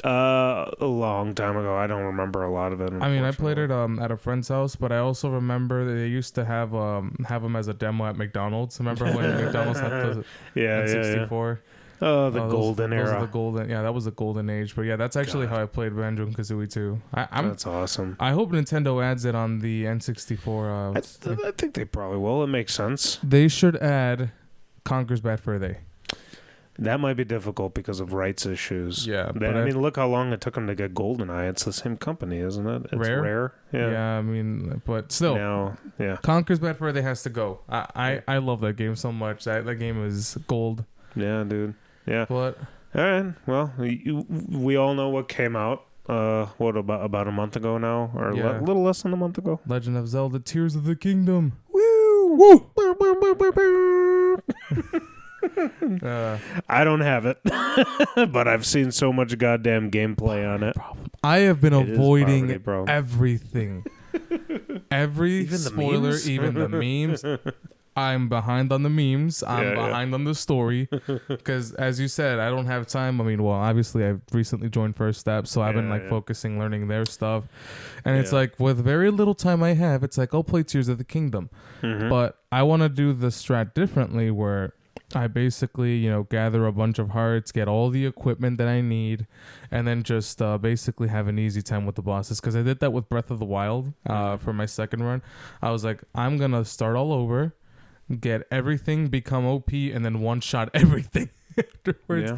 A long time ago. I don't remember a lot of it. I mean, I played it at a friend's house, but I also remember that they used to have them as a demo at McDonald's. Remember when McDonald's had the N64? Oh, the golden era. That was the golden age. But yeah, that's actually how I played Banjo and Kazooie too. That's awesome. I hope Nintendo adds it on the N64. I think they probably will. It makes sense. They should add Conker's Bad Fur Day. That might be difficult because of rights issues. Yeah. I mean, look how long it took them to get GoldenEye. It's the same company, isn't it? It's Rare. Yeah, I mean, but still. Now, Conker's Bad Fur Day has to go. I love that game so much. That game is gold. Yeah, dude. Yeah. But all right. Well, we all know what came out. What about a month ago now, or a little less than a month ago? Legend of Zelda: Tears of the Kingdom. Woo! I don't have it, but I've seen so much goddamn gameplay on it. I have been It is avoiding poverty, bro. everything. Every Even the spoiler, memes? even the memes. I'm behind on the memes. I'm behind on the story. Because as you said, I don't have time. I mean, well, obviously I've recently joined First Step, so I've been focusing, learning their stuff. And it's like with very little time I have, it's like I'll play Tears of the Kingdom. But I want to do the strat differently where I basically, gather a bunch of hearts, get all the equipment that I need, and then just basically have an easy time with the bosses. Because I did that with Breath of the Wild for my second run. I was like, I'm going to start all over, get everything, become OP, and then one-shot everything afterwards.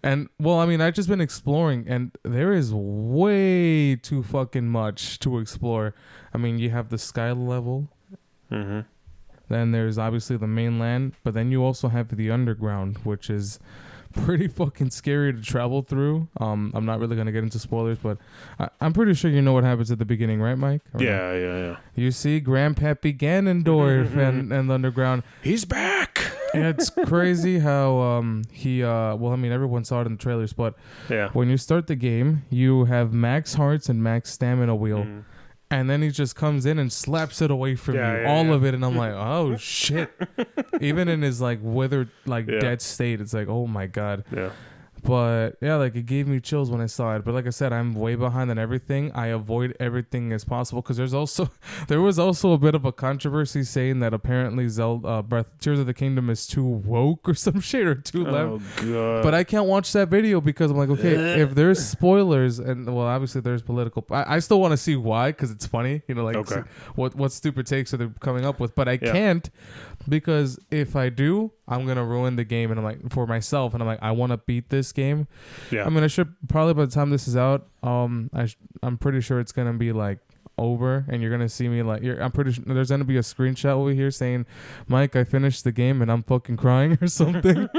And, well, I mean, I've just been exploring, and there is way too fucking much to explore. I mean, you have the sky level. Then there's obviously the mainland, but then you also have the underground, which is pretty fucking scary to travel through. I'm not really going to get into spoilers, but I'm pretty sure you know what happens at the beginning, right, Mike? Yeah. You see Grandpappy Ganondorf and the underground. He's back! It's crazy how he, well, I mean, everyone saw it in the trailers, but when you start the game, you have max hearts and max stamina wheel. And then he just comes in and slaps it away from you, all of it. And I'm like, oh, shit. Even in his, withered, dead state, it's like, oh, my God. But, it gave me chills when I saw it. But like I said, I'm way behind on everything. I avoid everything as possible because there was also a bit of a controversy saying that apparently Tears of the Kingdom is too woke or some shit or too left. God. But I can't watch that video because I'm like, okay, if there's spoilers and, well, obviously there's political. I still want to see why because it's funny, see what stupid takes are they coming up with. But I can't because if I do, I'm going to ruin the game and I'm like, for myself. And I'm like, I want to beat this game. I mean, I should probably by the time this is out, I'm pretty sure it's going to be over and you're going to see me I'm pretty sure there's going to be a screenshot over here saying, Mike, I finished the game and I'm fucking crying or something.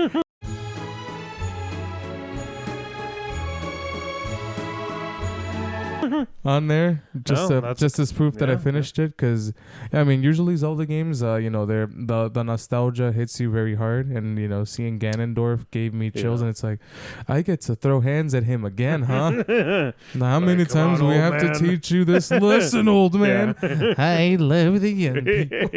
On there just as proof that I finished it because I mean usually Zelda games they're the nostalgia hits you very hard and seeing Ganondorf gave me chills and it's like I get to throw hands at him again, huh? How many times we have to teach you this lesson, old man? I love the young people.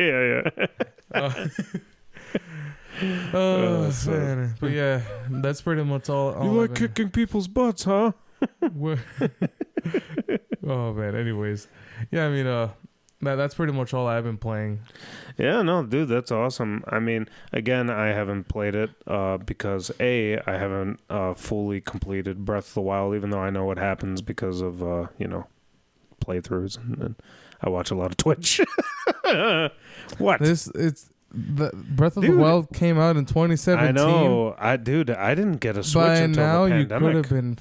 Man. But yeah, that's pretty much all you like kicking people's butts, huh? Oh man, anyways, I mean that's pretty much all I've been playing. Yeah, no, dude, that's awesome. I mean, again, I haven't played it because I haven't fully completed Breath of the Wild, even though I know what happens because of playthroughs and I watch a lot of Twitch. What? The Breath of the Wild came out in 2017. I know. I didn't get a Switch until the pandemic. By now, you could have been...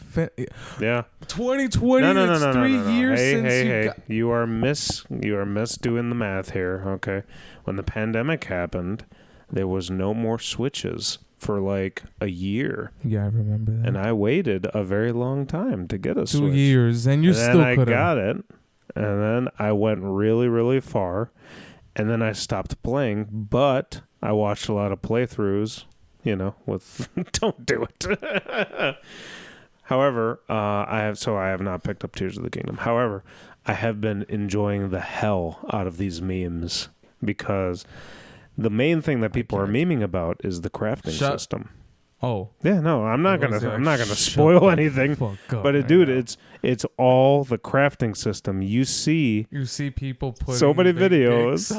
2020, no, it's 3 years since you are misdoing the math here, okay? When the pandemic happened, there was no more Switches for a year. Yeah, I remember that. And I waited a very long time to get a Switch. 2 years, and still couldn't. I got it, and then I went really, really far. And then I stopped playing, but I watched a lot of playthroughs, with don't do it. However, I have not picked up Tears of the Kingdom. However, I have been enjoying the hell out of these memes because the main thing that people are memeing about is the crafting system. Oh. Yeah, no, I'm not gonna spoil anything. But it's all the crafting system. You see people putting so many videos.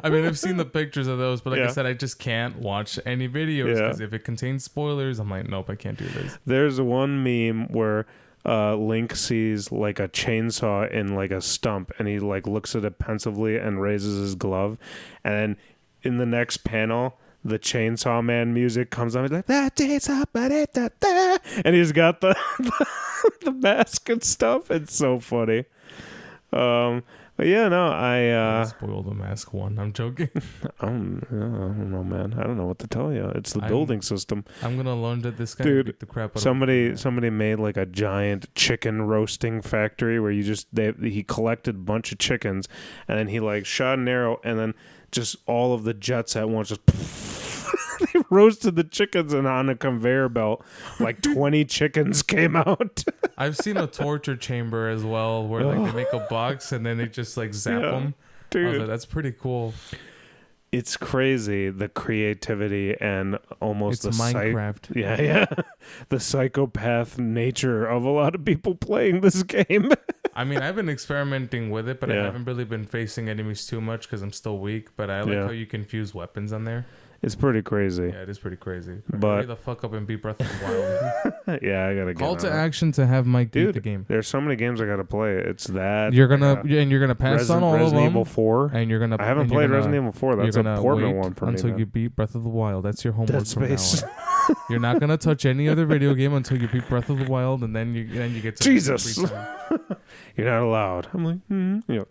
I mean, I've seen the pictures of those, but like I said, I just can't watch any videos because if it contains spoilers, I'm like, nope, I can't do this. There's one meme where Link sees a chainsaw in a stump, and he looks at it pensively and raises his glove, and then in the next panel, the Chainsaw Man music comes on. He's like, that chainsaw, and he's got the mask and stuff. It's so funny. But yeah, no, I spoiled the mask one. I'm joking. I don't know, man. I don't know what to tell you. It's the building system. I'm gonna learn that this guy dude. The crap out somebody made a giant chicken roasting factory where he collected a bunch of chickens and then he shot an arrow and then just all of the jets at once just they roasted the chickens and on a conveyor belt, like 20 chickens came out. I've seen a torture chamber as well, where like they make a box and then they just like zap them. I was Dude, like, that's pretty cool. it's crazy, the creativity and almost It's the Minecraft. yeah, the psychopath nature of a lot of people playing this game. I mean, I've been experimenting with it, but I Yeah. haven't really been facing enemies too much because I'm still weak. But I like Yeah. how you can fuse weapons on there. It's pretty crazy. Yeah, it is pretty crazy. But- Hurry the fuck up and beat Breath of the Wild. Yeah, I gotta get Call on to it. action to have Mike beat Dude, the game. There's so many games I gotta play. It's that You're gonna pass on all Resident of them, Evil 4. and you're gonna. I haven't and you're played gonna- Resident Evil 4. That's you're a gonna Portman wait one for me. until man. you beat Breath of the Wild. That's your homework Dead from now Space. on. You're not gonna touch any other video game until you beat Breath of the Wild, and then you get to Jesus. free time. You're not allowed. I'm like, yeah.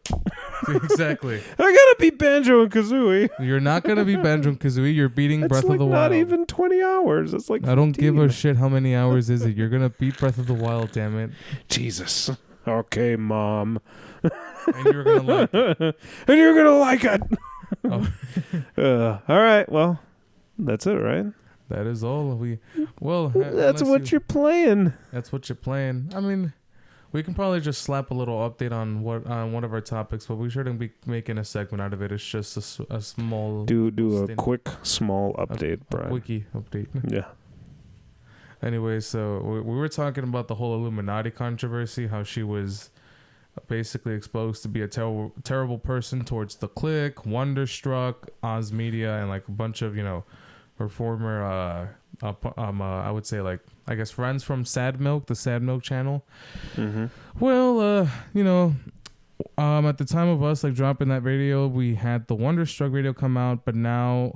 Exactly. I gotta beat Banjo and Kazooie. You're not gonna beat Banjo-Kazooie. You're beating It's Breath like of the not Wild. even 20 hours. It's like I don't give a 15. shit how many hours is it. You're gonna beat Breath of the Wild, damn it. Jesus. Okay, Mom. And you're gonna like it. And you're gonna like it. Oh. All right. Well, that's it, right? That is all That's what you're playing. That's what you're playing. I mean, we can probably just slap a little update on one of our topics, but we shouldn't be making a segment out of it. It's just a small Do a stint. quick, small update, a Brian. quickie update. Yeah. Anyway, so we were talking about the whole Illuminati controversy, how she was basically exposed to be a terrible person towards the Click, Wonderstruck, Oz Media, and like a bunch of, her former, I would say, like, I guess friends from Sad Milk, the Sad Milk channel. Mm-hmm. Well, at the time of us like dropping that video, we had the Wonderstruck video come out, but now,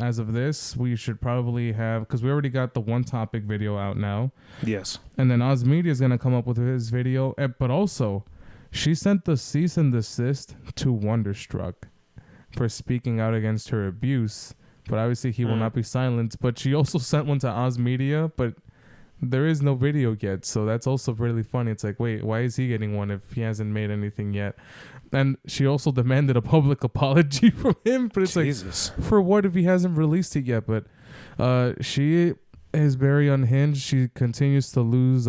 as of this, we should probably have, because we already got the One Topic video out now, Yes. and then Oz Media is gonna come up with his video, but also, she sent the cease and desist to Wonderstruck for speaking out against her abuse, but obviously he will not be silenced. But she also sent one to Oz Media, but there is no video yet, so that's also really funny. It's like, wait, why is he getting one if he hasn't made anything yet? And she also demanded a public apology from him, but it's Jesus. like, for what if he hasn't released it yet? But she is very unhinged. She continues to lose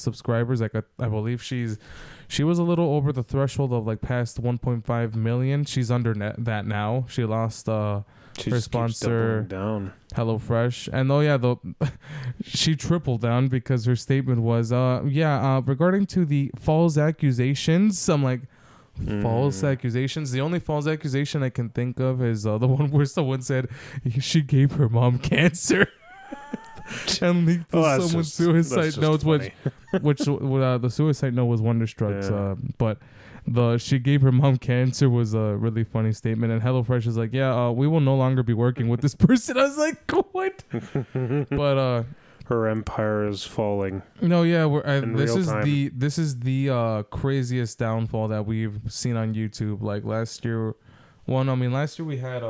subscribers. Like I believe she was a little over the threshold of like past 1.5 million. She's under that now. She lost She her just keeps sponsor doubling down. HelloFresh, and she tripled down because her statement was regarding to the false accusations. I'm like, false accusations. The only false accusation I can think of is the one where someone said she gave her mom cancer. And leaked someone's suicide notes, which the suicide note was Wonderstruck's. Yeah. But she gave her mom cancer was a really funny statement. And HelloFresh is like, we will no longer be working with this person. I was like, what? But Her empire is falling. no, yeah, In this real is time. this is the craziest downfall that we've seen on YouTube. Like last year, last year we had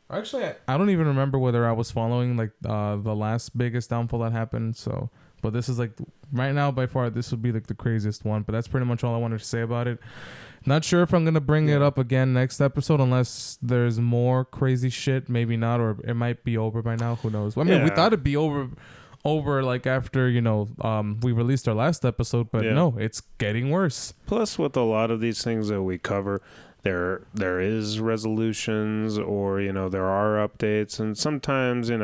actually I don't even remember whether I was following like the last biggest downfall that happened. So, but this is like right now by far this would be like the craziest one. But that's pretty much all I wanted to say about it. Not sure if I'm gonna bring it up again next episode unless there's more crazy shit. Maybe not, or it might be over by now. Who knows? I mean, we thought it'd be over like after we released our last episode, but no, it's getting worse. Plus, with a lot of these things that we cover, there is resolutions, or there are updates, and sometimes it's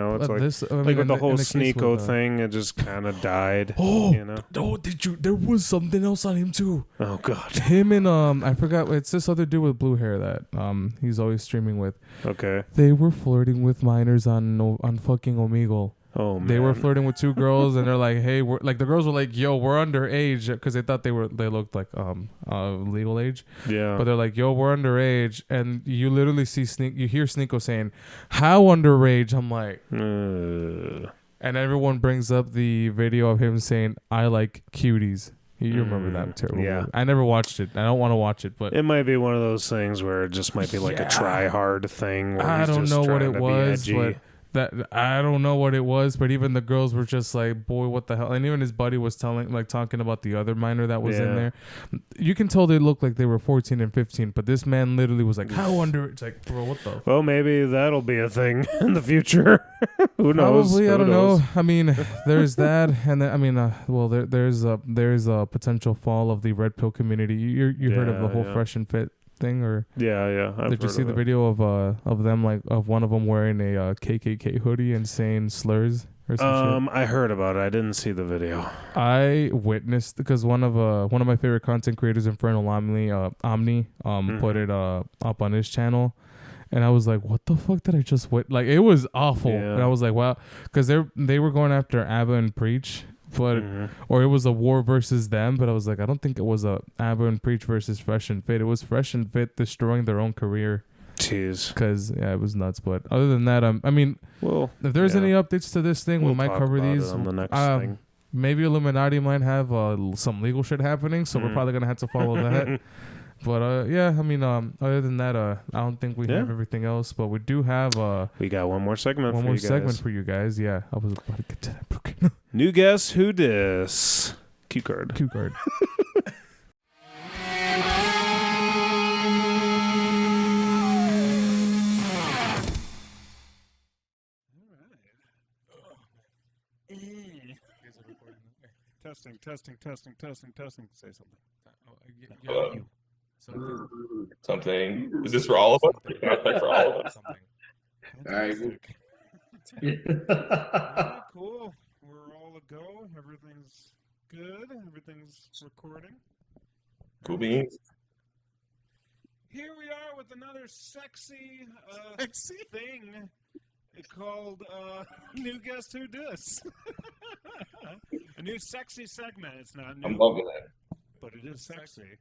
like with the whole Sneeko thing, it just kind of died. There was something else on him too. Oh God, him and I forgot. It's this other dude with blue hair that he's always streaming with. Okay, they were flirting with minors on fucking Omegle. Oh man. They were flirting with two girls, and they're like, "Hey, we're like," the girls were like, "Yo, we're underage," because they thought they looked like legal age. Yeah. But they're like, "Yo, we're underage," and you literally you hear Sneeko saying, "How underage?" I'm like, and everyone brings up the video of him saying, "I like cuties." You remember that terrible movie. I never watched it. I don't want to watch it, but it might be one of those things where it just might be like a try hard thing. Where I don't know what it was, but that I don't know what it was, but even the girls were just like, boy, what the hell? And even his buddy was talking about the other minor that was in there. You can tell they looked like they were 14 and 15, but this man literally was like, how under? It's like, bro, what the? Well, maybe that'll be a thing in the future. Who knows? Probably, I Who don't knows? know. I mean, there's that, and then I mean, there's a potential fall of the red pill community. You heard of the whole fresh and fit thing, or Yeah. did you see the video of them, like of one of them wearing a KKK hoodie and saying slurs or some shit? I heard about it. I didn't see the video. I witnessed because one of my favorite content creators, Infernal Omni, put it up on his channel, and I was like, what the fuck did I just like? It was awful, and I was like, wow, because they were going after ABBA and Preach. But or it was a war versus them, but I was like, I don't think it was a ABBA and Preach versus Fresh and Fit. It was Fresh and Fit destroying their own career. Jeez. Because it was nuts. But other than that, I mean, well, if there's any updates to this thing, we might cover these on the next thing. Maybe Illuminati might have some legal shit happening, so we're probably gonna have to follow that. But yeah, I mean, other than that, I don't think we have everything else. But we do have we got one more segment. For you guys. Yeah, I was about to get to that. New Guess Who Dis. Cue card. Testing. Say something. Something. Is this for all of us? For all of us. All right. Cool. We're all a go. Everything's good. Everything's recording. Cool beans. Here we are with another sexy thing called New Guess Who Dis. A new sexy segment. It's not new. I'm loving it. But it is sexy.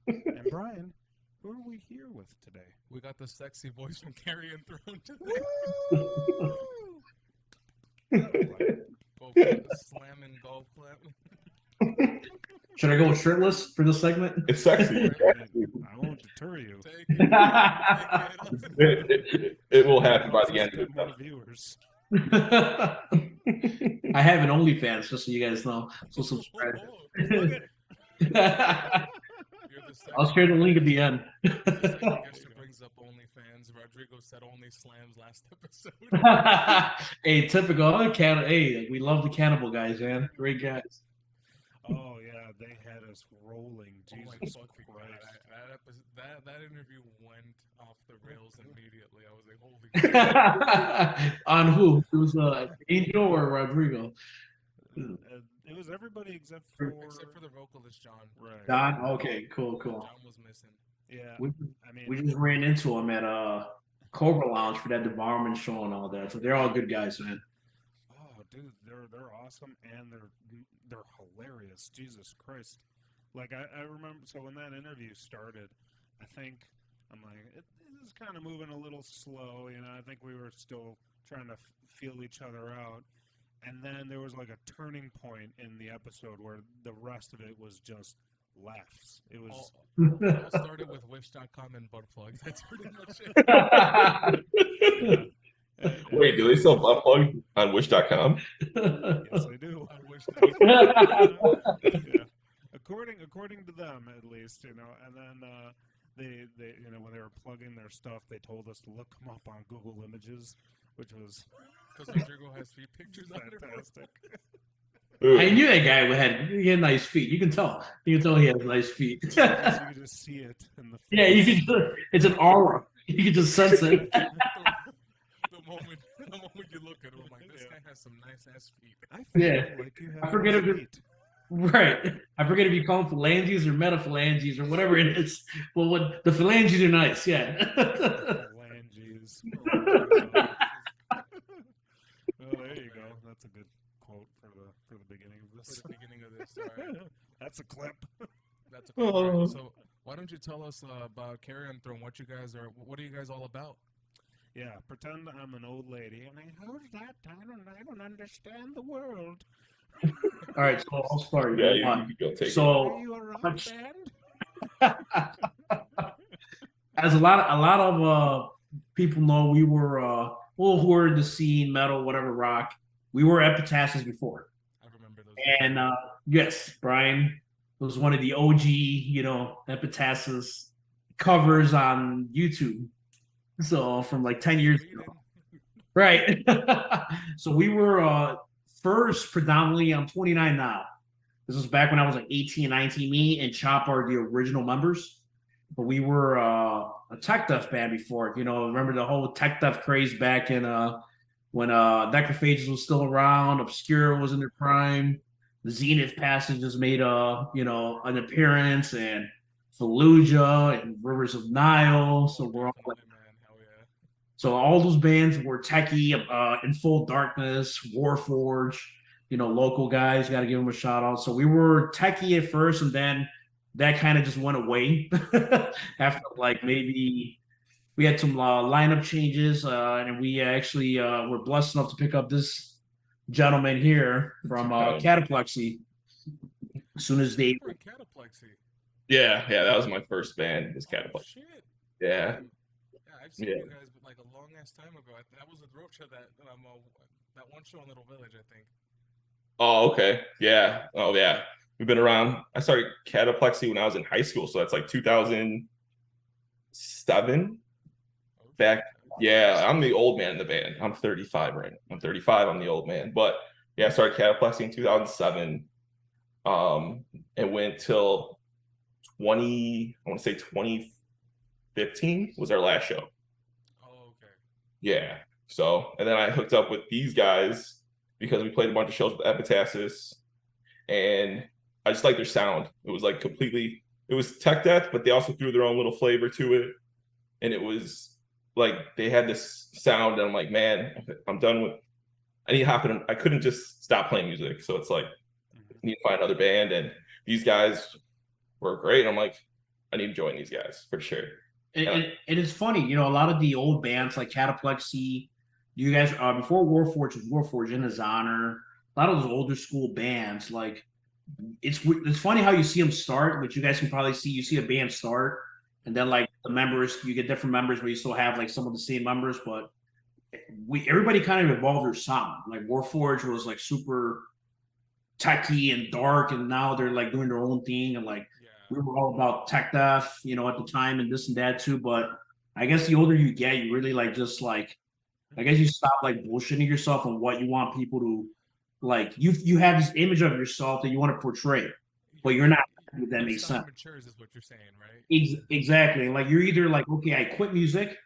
And Brian, who are we here with today? We got the sexy voice from Carrion Throne today. Slamming golf clap. Should I go shirtless for this segment? It's sexy. I won't deter you. It will happen by the end of the viewers. I have an OnlyFans, just so you guys know. So subscribe. I'll share the link at the end. Brings up OnlyFans. Rodrigo said only slams last episode. Hey, typical. Hey, we love the cannibal guys, man. Great guys. Oh yeah, they had us rolling. Jesus Christ! That interview went off the rails immediately. I was like, holy crap. On who? It was Angel or Rodrigo? It was everybody except for the vocalist John. Right. John. Okay. Cool. John was missing. Yeah. We just ran into him at Cobra Lounge for that DeBarman show and all that. So they're all good guys, man. Oh, dude, they're awesome and they're hilarious. Jesus Christ! Like I remember. So when that interview started, I think I'm like, it is kind of moving a little slow. You know, I think we were still trying to feel each other out. And then there was like a turning point in the episode where the rest of it was just laughs. It was. It all started with Wish.com and butt plugs. That's pretty much it. Wait, do they sell butt plugs on Wish.com? Yes, they do. On Wish.com. Yeah. According to them, at least, you know. And then they you know, when they were plugging their stuff, they told us to look them up on Google Images, which was because Rodrigo has feet pictures. Fantastic. I knew that guy he had nice feet. You can tell. You can tell he has nice feet. You can just see it in the face. Yeah, you can. It's an aura. You can just sense it. the moment you look at him, I'm like, this guy has some nice ass feet. I feel like you have I forget if feet. Right. I forget if you call them phalanges or metaphalanges or whatever it is. Well, what the phalanges are nice, yeah. Phalanges. Oh, there you go. That's a good quote for the beginning of this. For the beginning of this, all right. That's a clip. That's a clip. Right. So, why don't you tell us about Carrion Throne? What are you guys all about? Yeah, pretend I'm an old lady. And how's that? I don't understand the world. All right, so I'll start. Yeah, you can go take Are you a rock band? As a lot of people know, we were people who are in the scene, metal, whatever, rock, we were Epitasis before. I remember those. And yes, Brian was one of the OG, Epitasis covers on YouTube. So from like 10 years ago. Right. So we were first predominantly, I'm 29 now. This was back when I was like 18, 19. Me and Chop are the original members. But we were a tech death band before. Remember the whole tech death craze back in when Necrophages was still around, Obscura was in their prime, the Zenith Passages made an appearance, and Fallujah and Rivers of Nile. So we're all like, Hell yeah. so all those bands were techie, In Full Darkness, Warforge, local guys, got to give them a shout out. So we were techie at first, and then that kind of just went away after like maybe we had some lineup changes, and we actually were blessed enough to pick up this gentleman here from Cataplexy. As soon as they Cataplexy. Yeah, that was my first band. Was Cataplexy. Shit. Yeah. I've seen you guys like a long ass time ago. That was the road show that one show in Little Village, I think. Oh, okay. Yeah. Oh, yeah. We've been around. I started Cataplexy when I was in high school, so that's like 2007. Back. Yeah, I'm the old man in the band. I'm 35 right now. I'm 35. I'm the old man. But yeah, I started Cataplexy in 2007. And went till 2015 was our last show. Oh, okay. Yeah. So, and then I hooked up with these guys because we played a bunch of shows with Epitasis, and I just like their sound. It was like it was tech death, but they also threw their own little flavor to it. And it was like they had this sound, and I'm like, man, I'm done with. I need to hop in. I couldn't just stop playing music, so it's like I need to find another band. And these guys were great. I'm like, I need to join these guys for sure. And it's funny, a lot of the old bands like Cataplexy, you guys before Warforge was Warforge in His Honor, a lot of those older school bands, like it's funny how you see them start, which you guys can probably see. You see a band start, and then like the members, you get different members where you still have like some of the same members, but everybody kind of evolved their sound. Like Warforge was like super techy and dark, and now they're like doing their own thing, and like we were all about tech death, at the time, and this and that too. But I guess the older you get, you really like just like, I guess you stop like bullshitting yourself on what you want people to like. You have this image of yourself that you want to portray, but you're not. If that makes sense. Matures is what you're saying, right? Exactly. Like you're either like, okay, I quit music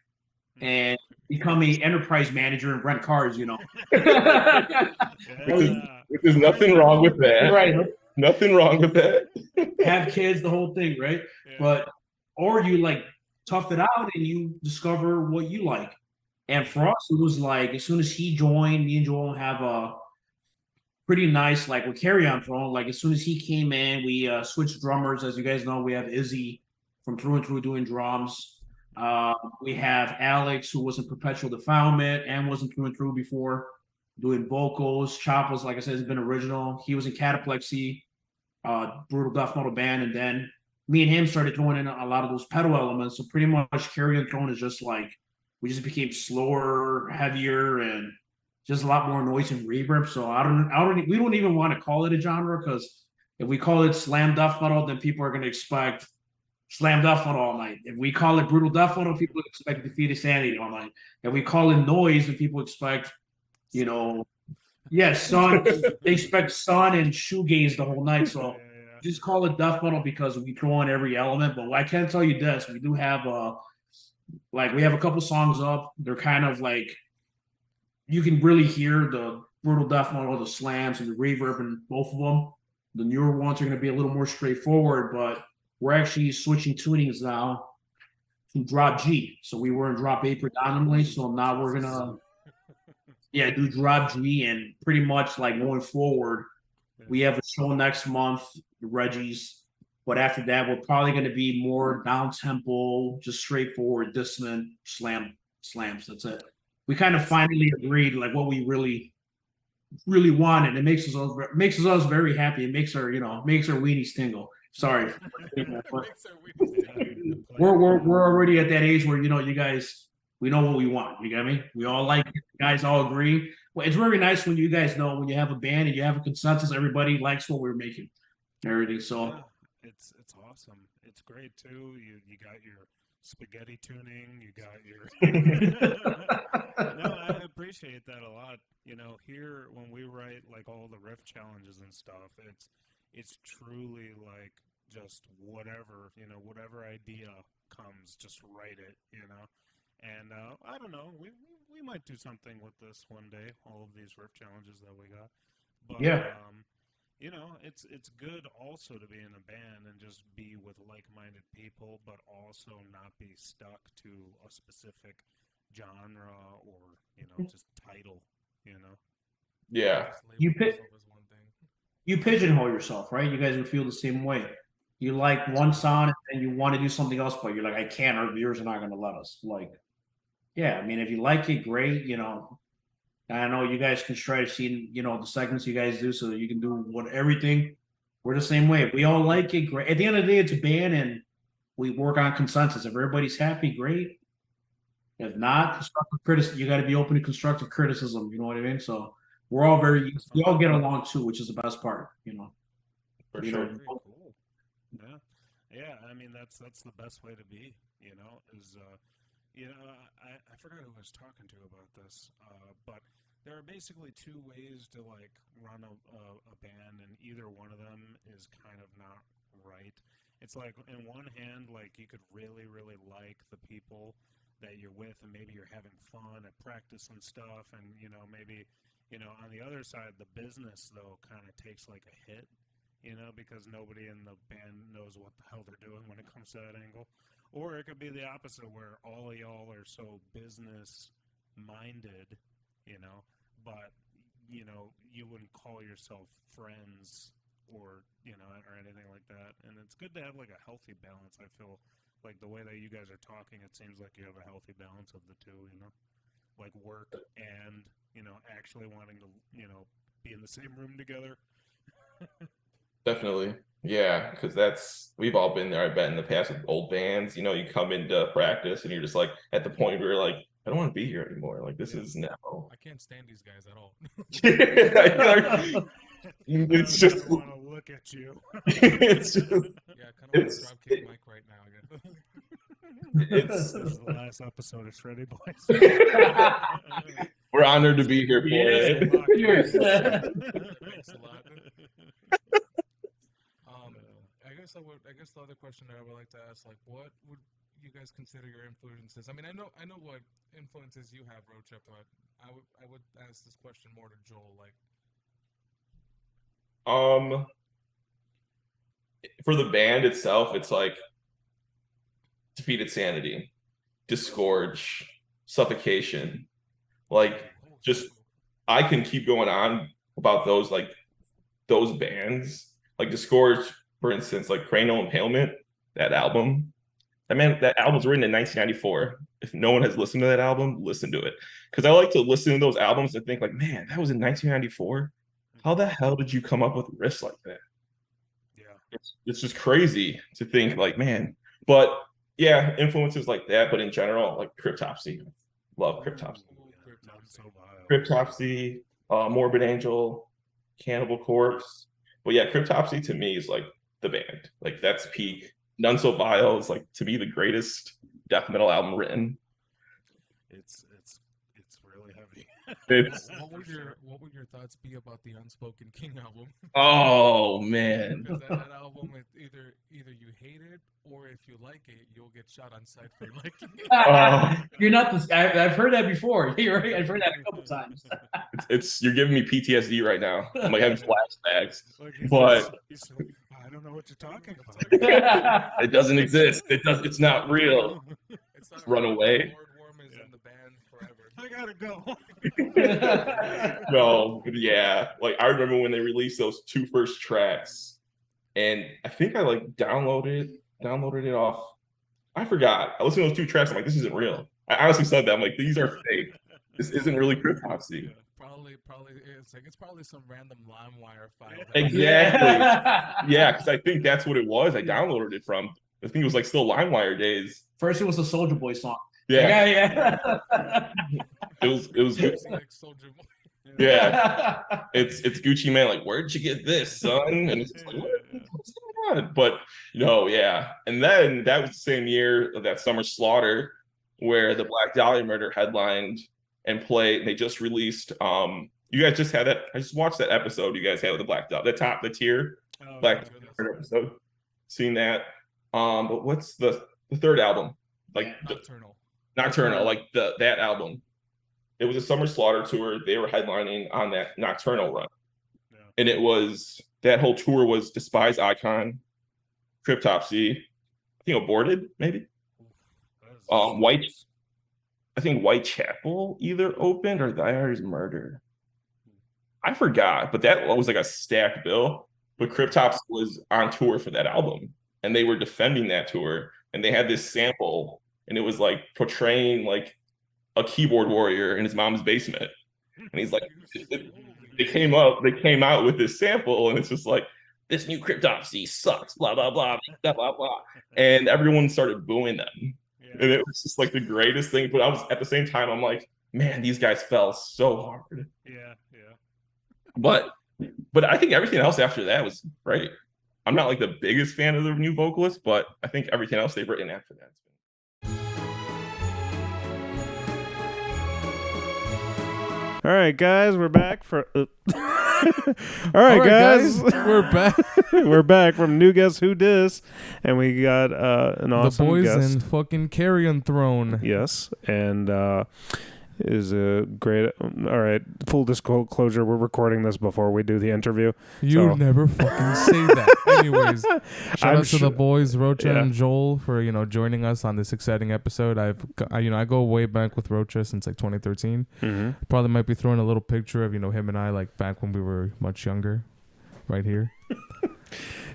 and become a enterprise manager and rent cars. There's nothing wrong with that. Right. Nothing wrong with that. Have kids, the whole thing, right? Yeah. But or you like tough it out and you discover what you like. And for us, it was like as soon as he joined, me and Joel have a pretty nice, like with Carrion Throne. Like as soon as he came in, we switched drummers. As you guys know, we have Izzy from Through and Through doing drums. We have Alex, who was in Perpetual Defilement and wasn't Through and Through before, doing vocals. Chop was, like I said, has been original. He was in Cataplexy, brutal death metal band, and then me and him started throwing in a lot of those pedal elements. So pretty much Carrion Throne is just like we just became slower, heavier, and just a lot more noise and reverb. So we don't even want to call it a genre, because if we call it slam death metal, then people are going to expect slam death metal all night. If we call it brutal death metal, people expect Defeated Sanity all night. If we call it noise, then people expect, Sun. They expect Sun and shoegaze the whole night. So just call it death metal because we throw in every element. But I can tell you this: we do have we have a couple songs up. They're kind of like you can really hear the brutal death metal, the slams, and the reverb in both of them. The newer ones are going to be a little more straightforward, but we're actually switching tunings now to drop G. So we were in drop A predominantly. So now we're gonna do drop G, and pretty much like going forward, we have a show next month, the Reggies. But after that, we're probably going to be more down tempo, just straightforward, dissonant slams. That's it. We kind of finally agreed like what we really want, and it makes us very happy. It makes our weenies tingle. Sorry. We're already at that age where you guys we know what we want. You get me? We all like it. The guys all agree. Well, it's very nice when you guys know when you have a band and you have a consensus, everybody likes what we're making. Everything. So Yeah, it's awesome. It's great too. You got your spaghetti tuning. You got your. No, I appreciate that a lot. Here when we write like all the riff challenges and stuff, it's truly like just whatever idea comes, just write it. And I don't know, we might do something with this one day. All of these riff challenges that we got, but yeah. it's good also to be in a band and just be with like-minded people, but also not be stuck to a specific genre or just title. Yeah. Just label You yourself as one thing. You pigeonhole yourself, right? You guys would feel the same way. You like one sound and you want to do something else, but you're like, I can't. Our viewers are not going to let us. Like, yeah, I mean, if you like it, great. I know you guys can try to see, the segments you guys do, so you can do everything. We're the same way. If we all like it, great. At the end of the day, it's a band, and we work on consensus. If everybody's happy, great. If not, constructive criticism. You got to be open to constructive criticism. You know what I mean? So we all get along too, which is the best part. For You sure. know, Very cool. Yeah. I mean, that's the best way to be. Is I forgot who I was talking to about this, but there are basically two ways to like run a band, and either one of them is kind of not right. It's like in one hand, like you could really, really like the people that you're with, and maybe you're having fun at practice and stuff, and maybe on the other side, the business though kind of takes like a hit, because nobody in the band knows what the hell they're doing when it comes to that angle. Or it could be the opposite, where all of y'all are so business minded, but you wouldn't call yourself friends or or anything like that. And it's good to have like a healthy balance. I feel like the way that you guys are talking, it seems like you have a healthy balance of the two, like work and actually wanting to be in the same room together. Definitely. Yeah, because we've all been there, I bet, in the past with old bands. You come into practice and you're just like at the point where you're like, I don't want to be here anymore. Like, this is no. I can't stand these guys at all. It's just. I want to look at you. It's just. Yeah, I kind of want to dropkick Mike right now again. It's. This is the last episode of Shreddy Bois. We're honored to be here for it. Thanks a lot. I guess the other question that I would like to ask, like, what would you guys consider your influences? I mean, I know what influences you have, Rocha, but I would ask this question more to Joel. Like, for the band itself, it's like Defeated Sanity, Disgorge, Suffocation. Like, just I can keep going on about those bands, like Disgorge, for instance, like Cranial Impalement, that album. That album was written in 1994. If no one has listened to that album, listen to it. Because I like to listen to those albums and think like, man, that was in 1994. How the hell did you come up with riffs like that? Yeah. It's just crazy to think like, man. But yeah, influences like that. But in general, like Cryptopsy. Love Cryptopsy. Cryptopsy, Morbid Angel, Cannibal Corpse. But yeah, Cryptopsy to me is like the band. Like that's peak. None So Vile is like to me the greatest death metal album written. It's really heavy. What would your thoughts be about the Unspoken King album? Oh man, because that album, either you hate it or if you like it, you'll get shot on sight for liking it. You're not this. I've heard that before. You're right. I've heard that a couple times. It's you're giving me PTSD right now. I'm like having flashbacks, but I don't know what you're talking about. It doesn't exist. It's not real. It's not Run away. Lord Worm is in the band forever. I gotta go. No, yeah. Like I remember when they released those two first tracks, and I think I like downloaded it off. I forgot. I listened to those two tracks. I'm like, this isn't real. I honestly said that. I'm like, these are fake. This isn't really Cryptopsy. Yeah, probably it's probably some random LimeWire file. Exactly. Yeah, because I think that's what it was. I downloaded it from. I think it was like still LimeWire days. First, it was the Soldier Boy song. Yeah, Yeah. it was Gucci. Yeah, it's Gucci Man. Like, where'd you get this, son? And it's just like, what's going on? But no, yeah. And then that was the same year of that Summer Slaughter, where the Black Dahlia Murder headlined and played. They just released. You guys just had that. I just watched that episode you guys had with the Black Dahlia, the tier Black Dahlia Murder episode. Seen that. But what's the third album? Like Nocturnal, like that album. It was a Summer Slaughter tour. They were headlining on that Nocturnal run. Yeah. And it was, that whole tour was Despise Icon, Cryptopsy, I think Aborted, maybe. I think Whitechapel either opened or Thyre's Murder. I forgot, but that was like a stacked bill. But Cryptopsy was on tour for that album. And they were defending that tour. And they had this sample, and it was like portraying like a keyboard warrior in his mom's basement. And he's like, they came out with this sample, and it's just like, this new Cryptopsy sucks, blah, blah, blah, blah, blah, blah. And everyone started booing them. Yeah. And it was just like the greatest thing. But I was, at the same time, I'm like, man, these guys fell so hard. Yeah. But I think everything else after that was great. I'm not like the biggest fan of the new vocalist, but I think everything else they've written after that. All right, guys, we're back for. All right, guys, we're back. We're back from New Guess Who Dis, and we got an awesome the boys guest. in fucking Carrion Throne. Yes, and is a great. All right, full disclosure: we're recording this before we do the interview. You never fucking say that. Anyways, shout out to the boys, Rocha and Joel, for joining us on this exciting episode. I go way back with Rocha since like 2013. Mm-hmm. Probably might be throwing a little picture of him and I like back when we were much younger, right here.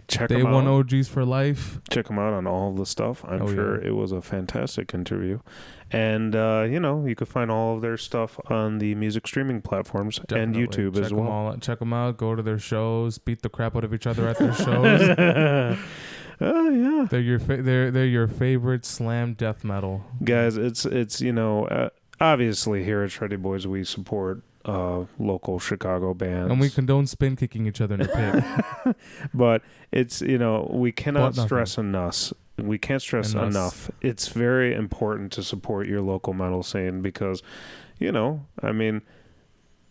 Check Day one OGs for life. Check them out on all of the stuff. I'm sure it was a fantastic interview. And, you can find all of their stuff on the music streaming platforms. Definitely. And YouTube as well. Check them out. Go to their shows. Beat the crap out of each other at their shows. Oh, yeah. They're your favorite slam death metal. Guys, it's obviously here at Shreddy Bois we support local Chicago bands, and we condone spin kicking each other in the pit. But it's we cannot stress enough. We can't stress enough. It's very important to support your local metal scene because,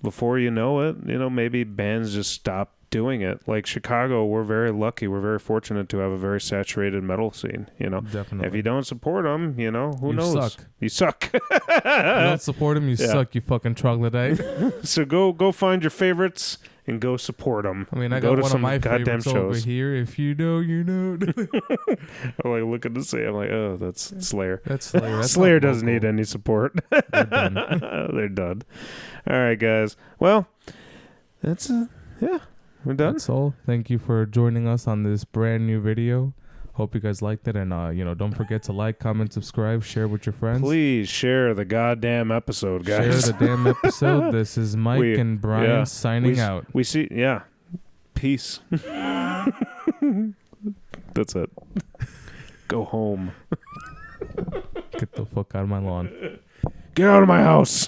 before you know it, maybe bands just stop doing it. Like Chicago, we're very lucky. We're very fortunate to have a very saturated metal scene. Definitely. If you don't support them, who knows? You suck. You don't support them, you suck. You fucking troglodyte. So go find your favorites and go support them. I mean, I got one of my favorites over here. If you know, you know. I'm like looking to see. I'm like, oh, that's Slayer. That's Slayer. That's Slayer doesn't need any support. They're done. They're done. All right, guys. Well, that's we're done. That's all. Thank you for joining us on this brand new video. Hope you guys liked it, and don't forget to like, comment, subscribe, share with your friends. Please share the goddamn episode, guys. Share the damn episode. This is Mike and Brian signing out. We see, peace. That's it. Go home. Get the fuck out of my lawn. Get out of my house.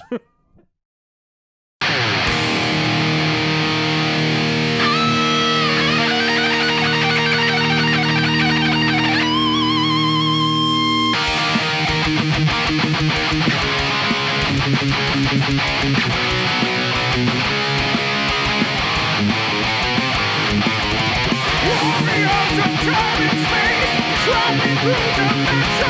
Warriors of time and space, traveling through dimensions.